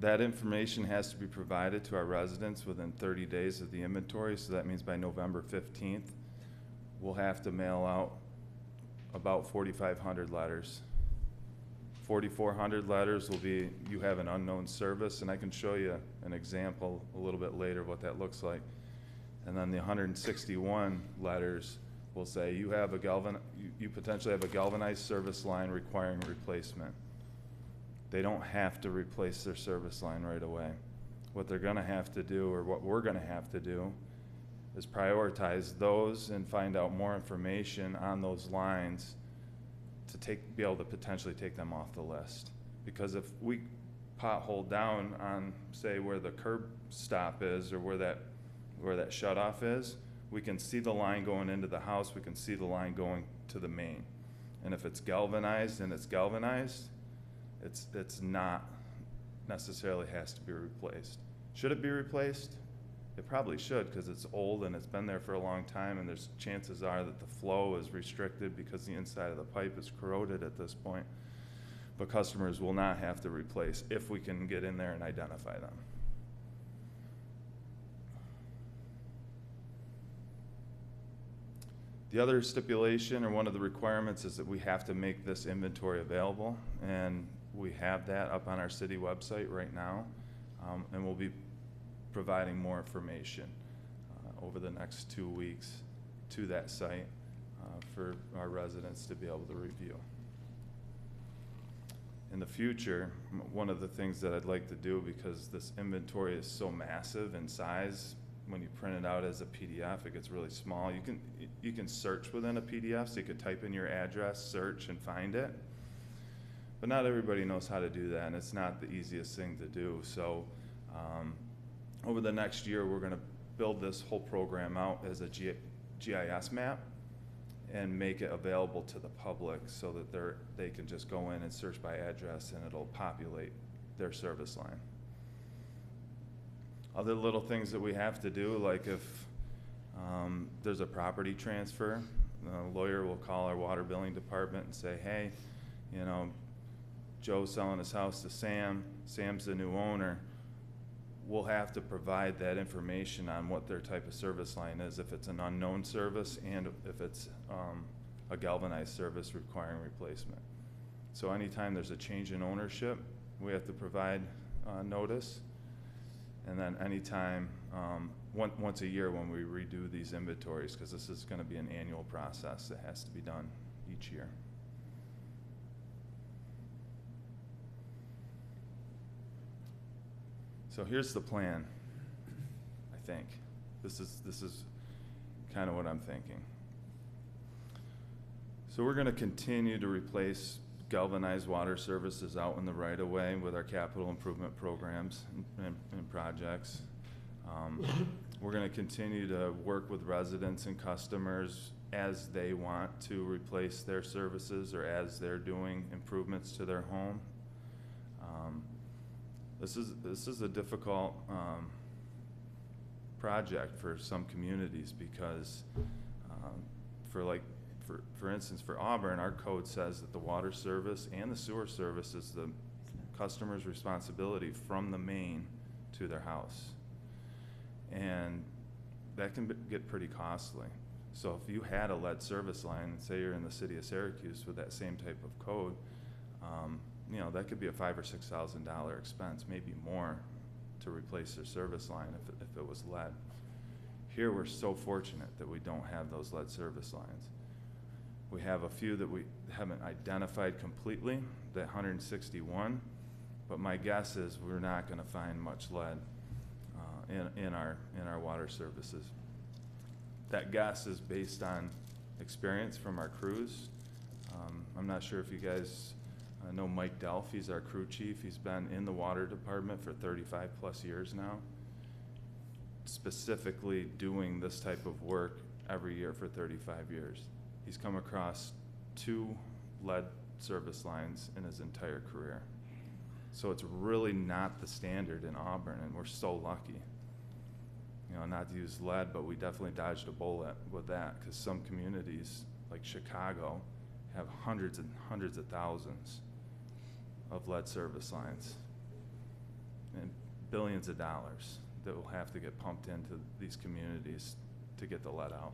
That information has to be provided to our residents within 30 days of the inventory, so that means by November 15th, we'll have to mail out about 4,500 letters. 4,400 letters will be, you have an unknown service, and I can show you an example a little bit later of what that looks like. And then the 161 letters will say you have you potentially have a galvanized service line requiring replacement. They don't have to replace their service line right away. What they're gonna have to do, or what we're gonna have to do, is prioritize those and find out more information on those lines to be able to potentially take them off the list. Because if we pothole down on, say, where the curb stop is, or where that shutoff is, we can see the line going into the house, we can see the line going to the main. And if it's galvanized, it's not necessarily has to be replaced. Should it be replaced? It probably should, because it's old and it's been there for a long time, and there's chances are that the flow is restricted because the inside of the pipe is corroded at this point. But customers will not have to replace if we can get in there and identify them. The other stipulation, or one of the requirements, is that we have to make this inventory available, and we have that up on our city website right now, and we'll be providing more information over the next 2 weeks to that site for our residents to be able to review. In the future, one of the things that I'd like to do, because this inventory is so massive in size, when you print it out as a PDF, it gets really small. You can search within a PDF, so you could type in your address, search, and find it. But not everybody knows how to do that, and it's not the easiest thing to do. So over the next year, we're going to build this whole program out as a GIS map and make it available to the public, so that they can just go in and search by address, and it'll populate their service line. Other little things that we have to do, like if there's a property transfer, the lawyer will call our water billing department and say, hey, you know, Joe's selling his house to Sam, Sam's the new owner. We'll have to provide that information on what their type of service line is, if it's an unknown service and if it's a galvanized service requiring replacement. So anytime there's a change in ownership, we have to provide notice. And then anytime, once a year when we redo these inventories, because this is going to be an annual process that has to be done each year. So here's the plan, I think. This is kind of what I'm thinking. So we're going to continue to replace galvanized water services out in the right of way with our capital improvement programs and projects. We're gonna continue to work with residents and customers as they want to replace their services or as they're doing improvements to their home. This is a difficult project for some communities because for instance, for Auburn, our code says that the water service and the sewer service is the customer's responsibility from the main to their house. And that can get pretty costly. So if you had a lead service line, and say you're in the city of Syracuse with that same type of code, you know, that could be a $5,000 or $6,000 expense, maybe more, to replace their service line if it was lead. Here we're so fortunate that we don't have those lead service lines. We have a few that we haven't identified completely, that 161, but my guess is we're not going to find much lead in our water services. That guess is based on experience from our crews. I'm not sure if you guys know Mike Delph. He's our crew chief. He's been in the water department for 35 plus years now, specifically doing this type of work every year for 35 years. He's come across 2 lead service lines in his entire career. So it's really not the standard in Auburn, and we're so lucky. You know, not to use lead, but we definitely dodged a bullet with that, because some communities, like Chicago, have hundreds and hundreds of thousands of lead service lines and billions of dollars that will have to get pumped into these communities to get the lead out.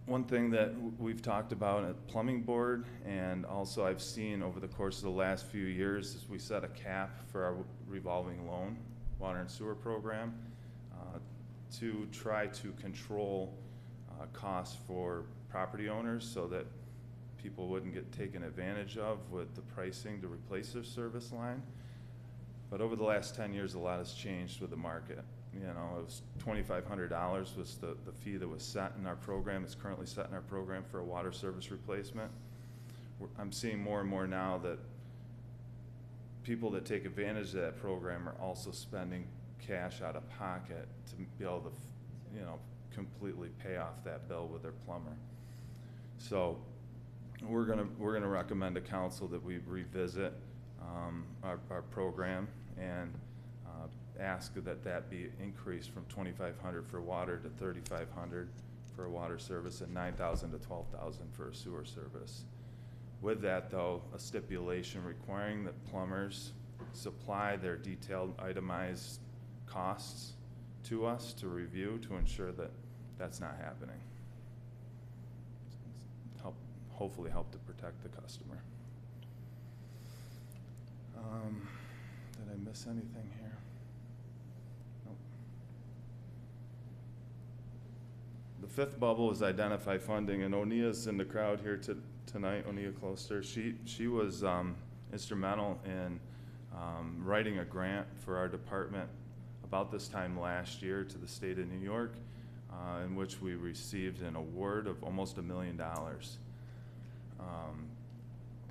One thing that we've talked about at Plumbing Board, and also I've seen over the course of the last few years, is we set a cap for our revolving loan water and sewer program to try to control costs for property owners so that people wouldn't get taken advantage of with the pricing to replace their service line. But over the last 10 years, a lot has changed with the market. You know, it was $2,500 was the fee that was set in our program. It's currently set in our program for a water service replacement. I'm seeing more and more now that people that take advantage of that program are also spending cash out of pocket to be able to, you know, completely pay off that bill with their plumber. So we're gonna recommend to council that we revisit our program and ask that be increased from $2,500 for water to $3,500 for a water service and $9,000 to $12,000 for a sewer service. With that, though, a stipulation requiring that plumbers supply their detailed itemized costs to us to review to ensure that that's not happening. Hopefully help to protect the customer. Did I miss anything here? Nope. The 5th bubble is identify funding, and Onia's in the crowd here tonight. Onia Closter. She was instrumental in writing a grant for our department about this time last year to the state of New York, in which we received an award of almost $1 million.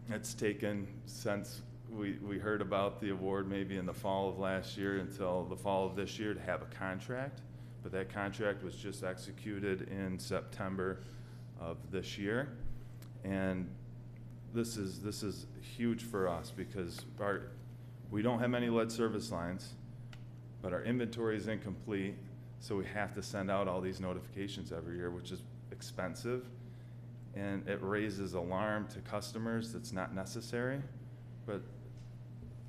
It's taken since we heard about the award maybe in the fall of last year until the fall of this year to have a contract, but that contract was just executed in September of this year. And this is huge for us because we don't have many lead service lines, but our inventory is incomplete, so we have to send out all these notifications every year, which is expensive, and it raises alarm to customers that's not necessary. But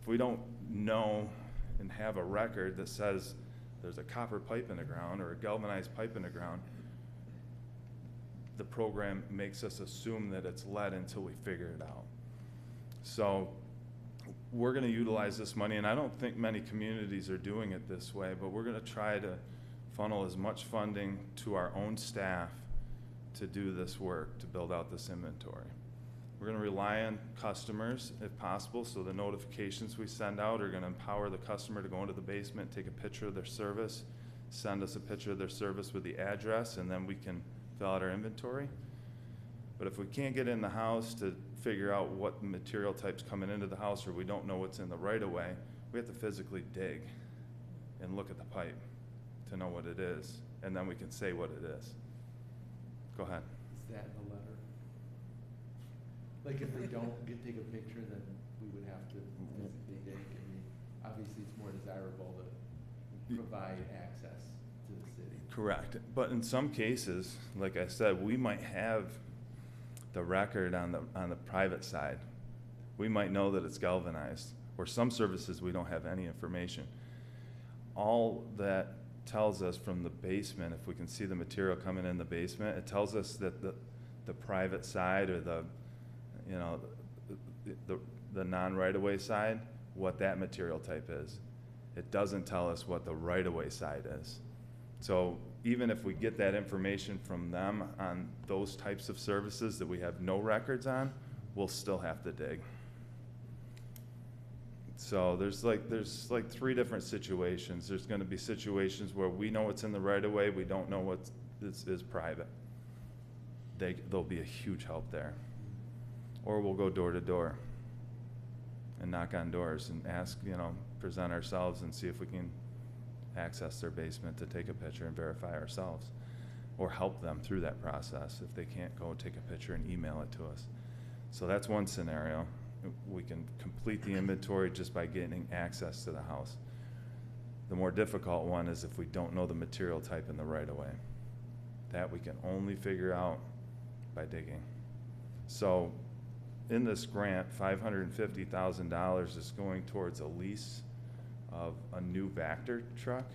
if we don't know and have a record that says there's a copper pipe in the ground or a galvanized pipe in the ground, the program makes us assume that it's lead until we figure it out. So we're going to utilize this money, and I don't think many communities are doing it this way, but we're going to try to funnel as much funding to our own staff to do this work, to build out this inventory. We're going to rely on customers if possible, so the notifications we send out are going to empower the customer to go into the basement, take a picture of their service, send us a picture of their service with the address, and then we can fill out our inventory. But if we can't get in the house to figure out what material type's coming into the house, or we don't know what's in the right of way, we have to physically dig and look at the pipe to know what it is, and then we can say what it is. Go ahead. Is that in the letter? Like if they don't take a picture, then we would have to physically dig. I mean, obviously it's more desirable to provide access to the city. Correct. But in some cases, like I said, we might have the record on the private side. We might know that it's galvanized, or some services we don't have any information. All that tells us from the basement, if we can see the material coming in the basement, it tells us that the private side, or the non-right-of-way side, what that material type is. It doesn't tell us what the right-of-way side is. So even if we get that information from them on those types of services that we have no records on, we'll still have to dig. So there's like 3 different situations. There's going to be situations where we know what's in the right-of-way, we don't know what is private. There'll be a huge help there. Or we'll go door to door and knock on doors and ask, present ourselves and see if we can access their basement to take a picture and verify ourselves, or help them through that process if they can't go take a picture and email it to us. So that's one scenario. We can complete the inventory just by getting access to the house. The more difficult one is if we don't know the material type in the right-of-way. That we can only figure out by digging. So in this grant, $550,000 is going towards a lease of a new Vector truck.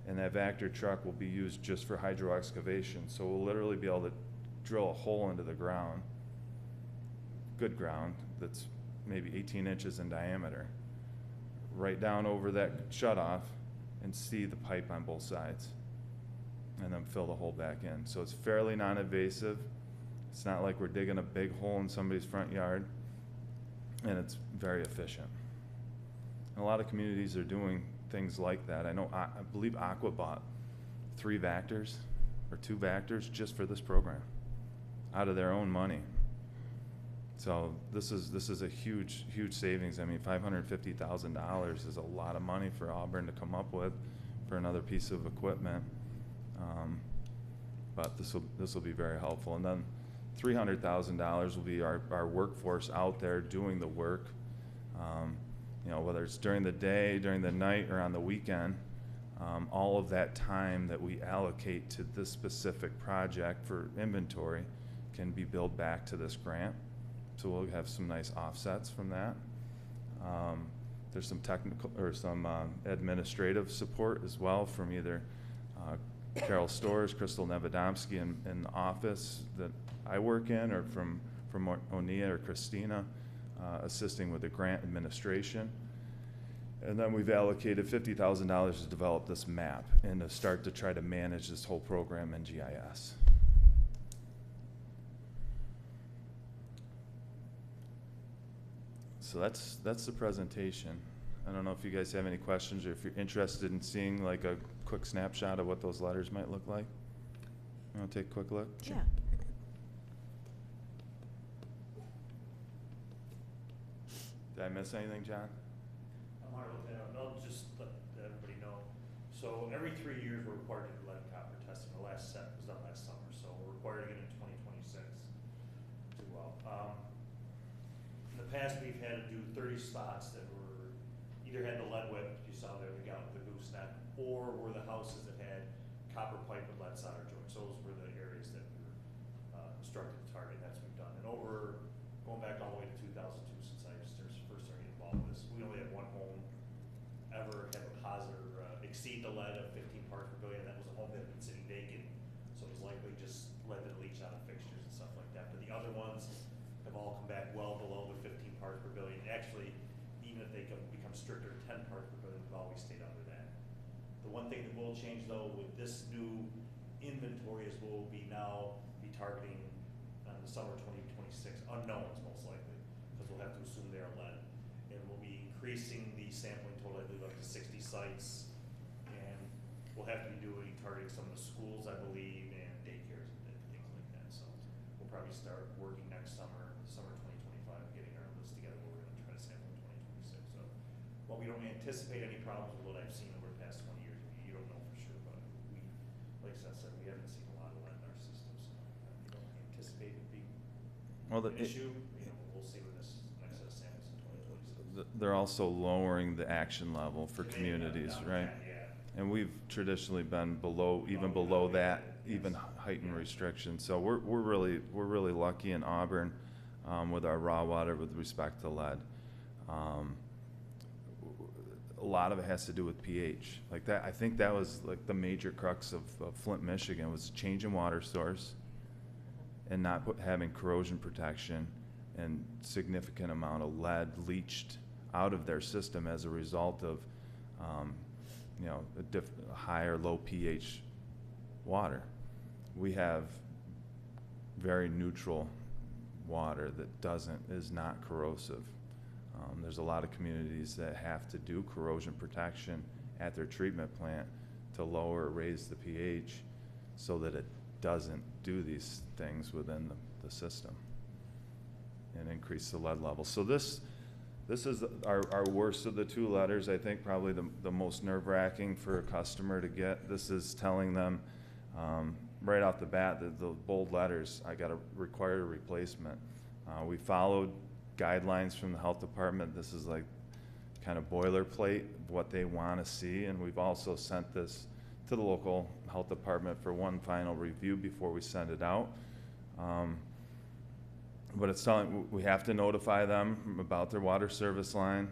And that Vector truck will be used just for hydro excavation. So we'll literally be able to drill a hole into the ground, good ground, that's maybe 18 inches in diameter, right down over that shutoff, and see the pipe on both sides, and then fill the hole back in. So it's fairly non-invasive. It's not like we're digging a big hole in somebody's front yard, and it's very efficient. And a lot of communities are doing things like that. I believe Aqua bought 3 Vectors or 2 Vectors just for this program out of their own money. So this is a huge savings. I mean, $550,000 is a lot of money for Auburn to come up with for another piece of equipment. But this will be very helpful. And then $300,000 will be our workforce out there doing the work. Whether it's during the day, during the night, or on the weekend, all of that time that we allocate to this specific project for inventory can be billed back to this grant. So we'll have some nice offsets from that. There's some technical or some administrative support as well from either Carol Storrs, Crystal Nevedomsky in the office that I work in, or from Onia or Christina assisting with the grant administration. And then we've allocated $50,000 to develop this map and to start to try to manage this whole program in GIS. So that's the presentation. I don't know if you guys have any questions, or if you're interested in seeing like a quick snapshot of what those letters might look like. You want to take a quick look? Yeah. Did I miss anything, John? I'm hard with that. I'll just let everybody know. So every 3 years, we're required to do lead copper testing. The last set was done last summer, so we're required to get it in 2026 as well. In the past, we've had to do 30 spots that were either had the lead whip, you saw there, the gooseneck, or were the houses that had copper pipe with lead solder joints. Those were the areas that we were instructed to target. That's what we've done. And going back all the way to 2002, since I first started involved with this, we only had one home ever have a positive exceed the lead of 15 parts per billion. That was a home that had been sitting vacant, so it was likely just lead that leached out of fixtures and stuff like that. But the other ones have all come back well below the 15 parts per billion. Actually, even if they become stricter 10 parts per billion, they've always stayed under that. The one thing that will change though with this new inventory is we'll be targeting the summer 2026 unknowns most likely, because we'll have to assume they are lead. And we'll be increasing the sampling total, I believe, up to 60 sites. And we'll have to be targeting some of the schools, I believe, and daycares and things like that. So probably start working next summer, summer 2025, getting our list together. We're gonna try to sample in 2026. So, while we don't anticipate any problems with what I've seen over the past 20 years, you don't know for sure, but we, like Seth said, we haven't seen a lot of lead in our system, so we don't anticipate it being an issue. You know, we'll see when this next set of samples in 2026. They're also lowering the action level for communities, right? And we've traditionally been below, even below that, even heightened restrictions. So we're really lucky in Auburn with our raw water with respect to lead. A lot of it has to do with pH. Like that, I think that was like the major crux of Flint, Michigan, was changing water source and not having corrosion protection, and significant amount of lead leached out of their system as a result of you know, a high or low pH water. We have very neutral water that is not corrosive. There's a lot of communities that have to do corrosion protection at their treatment plant to lower or raise the pH so that it doesn't do these things within the system and increase the lead level. So this is our worst of the two letters. I think probably the most nerve-wracking for a customer to get. This is telling them right off the bat, the bold letters, I got to require a replacement. We followed guidelines from the health department. This is like kind of boilerplate, what they want to see, and we've also sent this to the local health department for one final review before we send it out. But it's telling, we have to notify them about their water service line.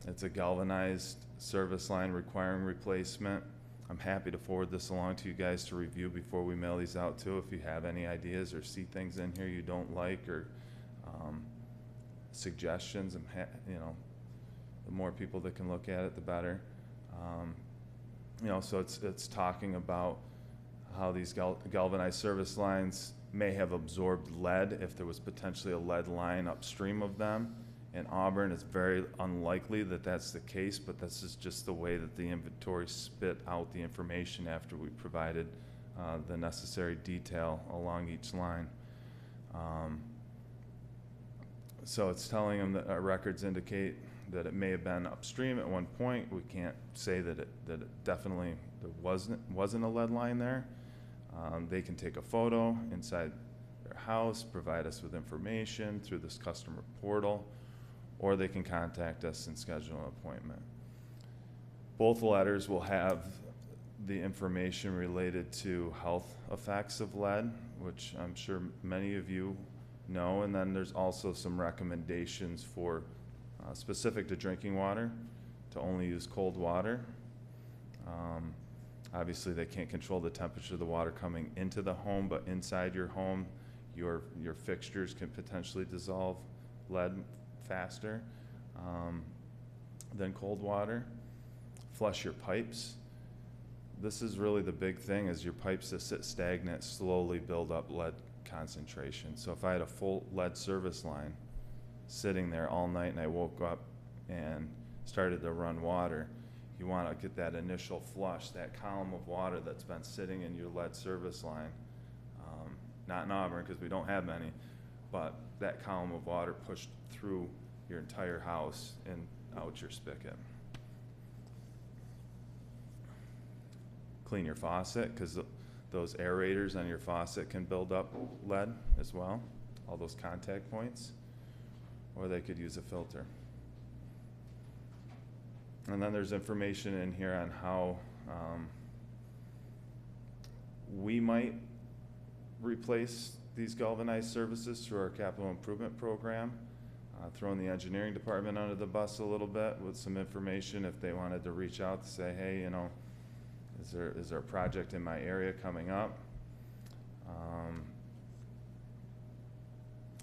It's a galvanized service line requiring replacement. I'm happy to forward this along to you guys to review before we mail these out too. If you have any ideas or see things in here you don't like, or suggestions, you know, the more people that can look at it, the better. You know, so it's talking about how these galvanized service lines may have absorbed lead if there was potentially a lead line upstream of them. In Auburn, it's very unlikely that that's the case, but this is just the way that the inventory spit out the information after we provided the necessary detail along each line. So it's telling them that our records indicate that it may have been upstream at one point. We can't say that it definitely there wasn't a lead line there. They can take a photo inside their house, provide us with information through this customer portal, or they can contact us and schedule an appointment. Both letters will have the information related to health effects of lead, which I'm sure many of you know, and then there's also some recommendations for specific to drinking water, to only use cold water. Obviously, they can't control the temperature of the water coming into the home, but inside your home, your fixtures can potentially dissolve lead faster than cold water. Flush your pipes. This is really the big thing, is your pipes that sit stagnant slowly build up lead concentration. So if I had a full lead service line sitting there all night and I woke up and started to run water, you want to get that initial flush, that column of water that's been sitting in your lead service line. Not in Auburn because we don't have many, but that column of water pushed through your entire house and out your spigot. Clean your faucet, because those aerators on your faucet can build up lead as well, all those contact points, or they could use a filter. And then there's information in here on how we might replace these galvanized services through our capital improvement program, throwing the engineering department under the bus a little bit with some information if they wanted to reach out to say, hey, you know, is there a project in my area coming up?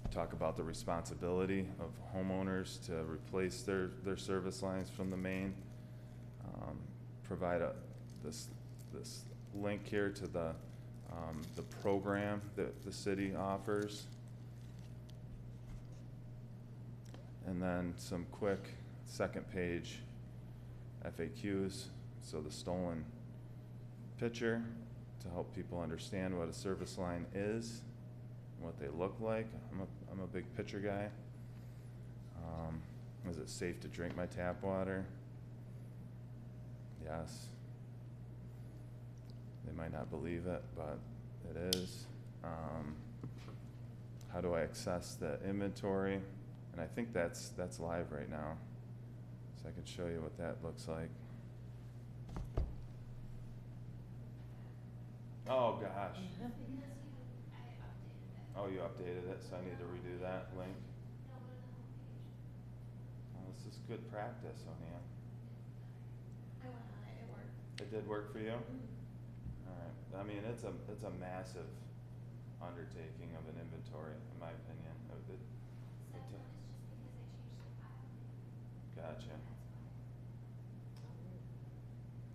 Talk about the responsibility of homeowners to replace their service lines from the main. Provide this link here to the program that the city offers. And then some quick second page FAQs, so the stolen picture to help people understand what a service line is what they look like. I'm a big picture guy. Is it safe to drink my tap water? Yes. They might not believe it, but it is. How do I access the inventory? And I think that's live right now. So I can show you what that looks like. Oh gosh. Oh, you updated it, so I need to redo that link. Oh, this is good practice, O'Neill. I went on it, it worked. It did work for you? All right. I mean, it's a massive undertaking of an inventory, in my opinion. Gotcha.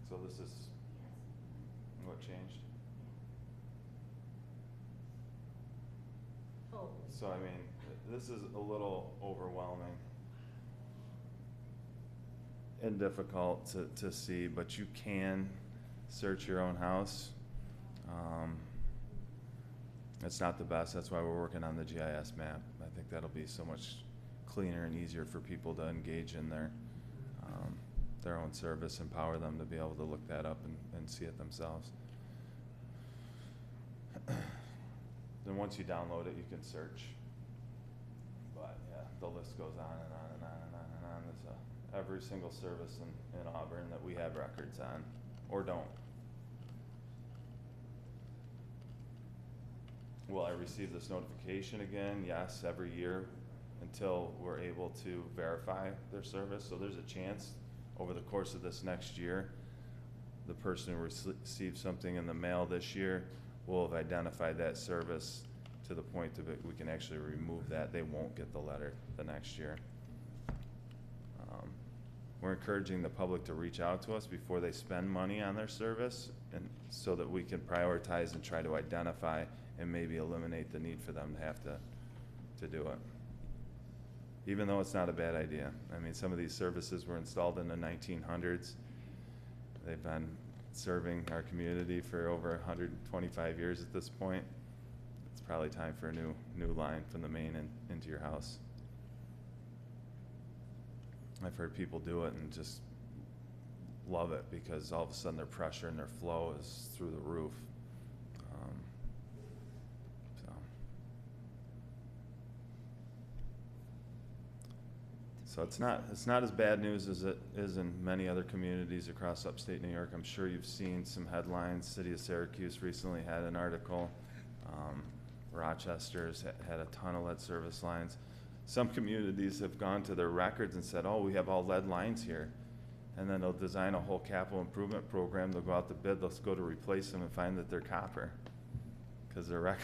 So this is what changed? Oh. So I mean, this is a little overwhelming and difficult to see, but you can search your own house. It's not the best, that's why we're working on the GIS map. I think that'll be so much cleaner and easier for people to engage in their own service, empower them to be able to look that up and see it themselves. Then once you download it, you can search. But yeah, the list goes on and on and on and on and on. There's every single service in Auburn that we have records on, or don't. Will I receive this notification again? Yes, every year until we're able to verify their service. So there's a chance over the course of this next year, the person who receives something in the mail this year will have identified that service to the point of it we can actually remove that. They won't get the letter the next year. We're encouraging the public to reach out to us before they spend money on their service, and so that we can prioritize and try to identify and maybe eliminate the need for them to have to do it. Even though it's not a bad idea. I mean, some of these services were installed in the 1900s. They've been serving our community for over 125 years at this point. It's probably time for a new line from the main into your house. I've heard people do it and just love it because all of a sudden their pressure and their flow is through the roof. So it's not as bad news as it is in many other communities across upstate New York. I'm sure you've seen some headlines. City of Syracuse recently had an article. Rochester's had a ton of lead service lines. Some communities have gone to their records and said, oh, we have all lead lines here. And then they'll design a whole capital improvement program. They'll go out to bid, they'll go to replace them and find that they're copper because their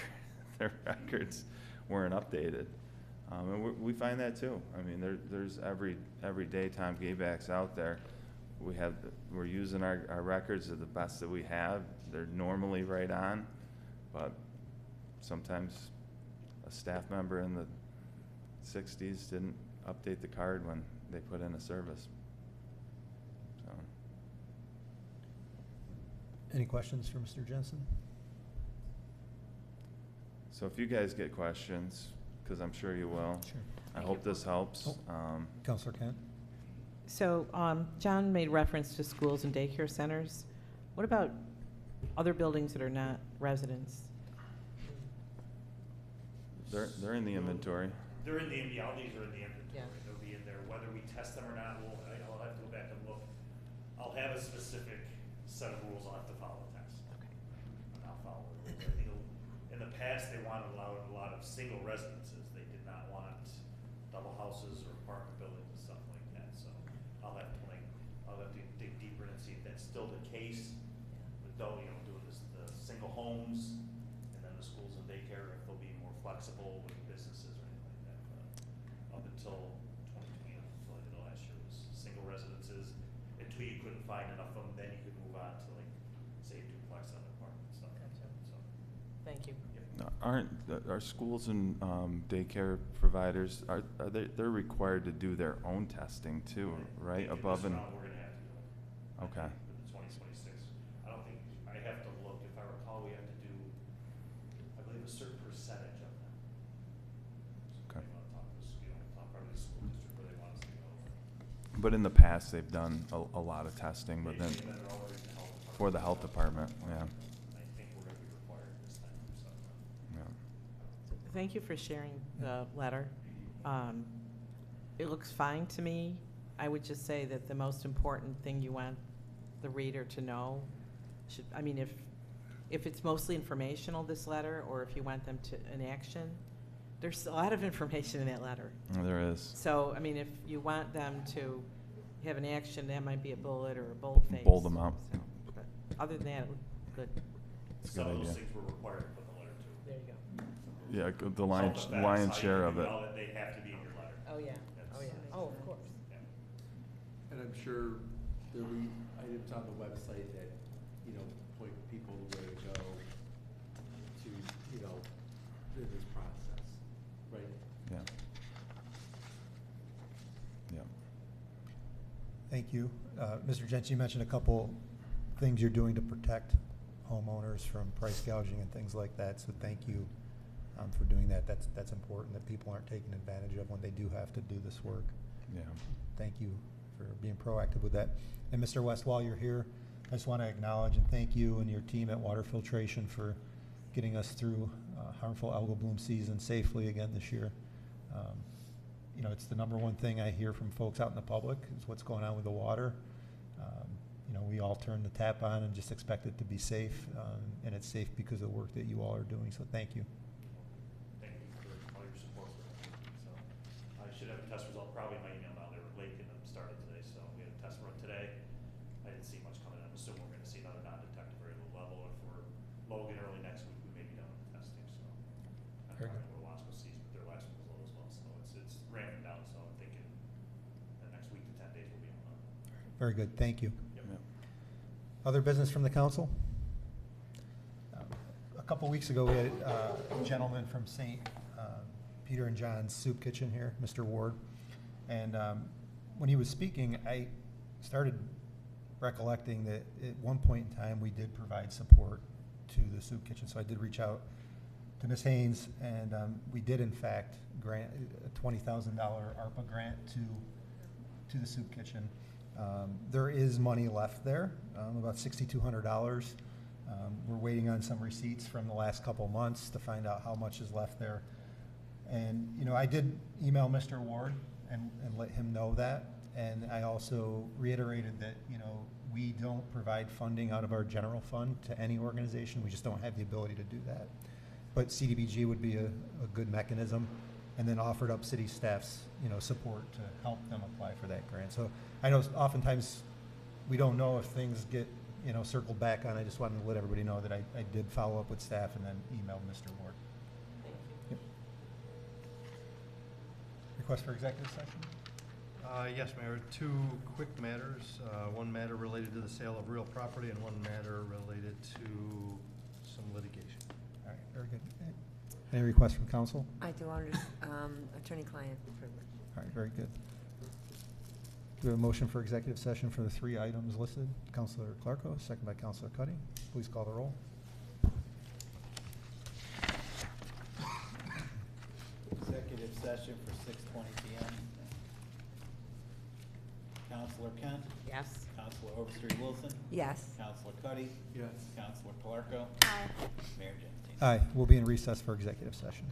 records weren't updated. And we find that too. I mean, there's every day Tom Gayback's out there. We're using our records are the best that we have. They're normally right on, but sometimes a staff member in the 60s didn't update the card when they put in a service. So. Any questions for Mr. Jensen? So if you guys get questions, because I'm sure you will. Sure. I hope this helps. Councilor Kent? So John made reference to schools and daycare centers. What about other buildings that are not residents? They're in the inventory. They're in the, all these are in the inventory. Yeah. They'll be in there, whether we test them or not, I'll have to go back and look. I'll have a specific set of rules I'll have to follow the test. Okay. And I'll follow it. I think in the past, they wanted a lot of single residences. They did not want double houses or apartment buildings and stuff like that. So I'll have to dig deeper and see if that's still the case. With doing the single homes and then the schools and daycare, if they'll be more flexible with businesses or anything like that. But up until 2020, until the last year, was single residences until you couldn't find enough of them. Then you could move on to say duplex on apartment and stuff. Gotcha. So. Thank you. Aren't our schools and daycare providers they're required to do their own testing too, right? Above and we're gonna have to do it. Okay. For the 2026, I don't think I have to look. If I recall, we have to do, I believe, a certain percentage of them. But in the past, they've done a lot of testing, but then for the health department, yeah. I think we're gonna be required this time, so. Yeah. Thank you for sharing the letter. It looks fine to me. I would just say that the most important thing you want the reader to know should, I mean, if it's mostly informational, this letter, or if you want them to, an action, there's a lot of information in that letter. There is. So, I mean, if you want them to have an action, that might be a bullet or a boldface. Bold them out. So, but other than that, it looked good. It's a Some good of those idea. things were required to put in the letter too. There you go. Yeah, the Some of the lion's facts, share how of you it. know that they have to be in your letter. Oh, yeah. That's- Oh, yeah. Oh, of course. Yeah. And I'm sure there'll be items on the website that, you know, point people the way to go to, you know, in this process, right? Yeah. Yeah. Thank you. Mr. Jensen, you mentioned a couple things you're doing to protect homeowners from price gouging and things like that, so thank you for doing that. That's important, that people aren't taken advantage of when they do have to do this work. Yeah. Thank you for being proactive with that. And Mr. West, while you're here, I just want to acknowledge and thank you and your team at Water Filtration for getting us through harmful algal bloom season safely again this year. You know, it's the #1 thing I hear from folks out in the public is what's going on with the water. You know, we all turn the tap on and just expect it to be safe, and it's safe because of the work that you all are doing, so thank you. Thank you for all your support. So I should have a test result probably in my email now. They were late getting them started today, so we had a test run today. I didn't see much coming in. I'm assuming we're gonna see another non-detective very low level. If we're Logan early next week, we may be done with the testing, so. I'm Very probably good. go to Wasco season, but their last one was low as well, so it's ramping down, so I'm thinking the next week to 10 days will be on. Very good, thank you. Yep. Yeah. Other business from the council? A couple weeks ago, we had a gentleman from St. Peter and John's Soup Kitchen here, Mr. Ward. And when he was speaking, I started recollecting that at one point in time, we did provide support to the soup kitchen. So I did reach out to Ms. Haines, and we did in fact grant a $20,000 ARPA grant to the soup kitchen. There is money left there, about $6,200. We're waiting on some receipts from the last couple months to find out how much is left there. And, you know, I did email Mr. Ward and let him know that. And I also reiterated that, you know, we don't provide funding out of our general fund to any organization. We just don't have the ability to do that. But CDBG would be a good mechanism, and then offered up city staff's, you know, support to help them apply for that grant. So I know oftentimes we don't know if things get, you know, circled back on. I just wanted to let everybody know that I did follow up with staff and then emailed Mr. Ward. Yep. Request for executive session? Yes, Mayor, 2 quick matters. One matter related to the sale of real property and one matter related to some litigation. All right, very good. Any requests from council? I do under attorney-client privilege. All right, very good. Do we have a motion for executive session for the 3 items listed? Councilor Clarko, second by Councilor Cuddy. Please call the roll. Executive session for 6:20 PM. Counselor Kent? Yes. Counselor Overstreet Wilson? Yes. Counselor Cuddy? Yes. Counselor Clarko? Aye. Mayor Gentine. Aye, we'll be in recess for executive session.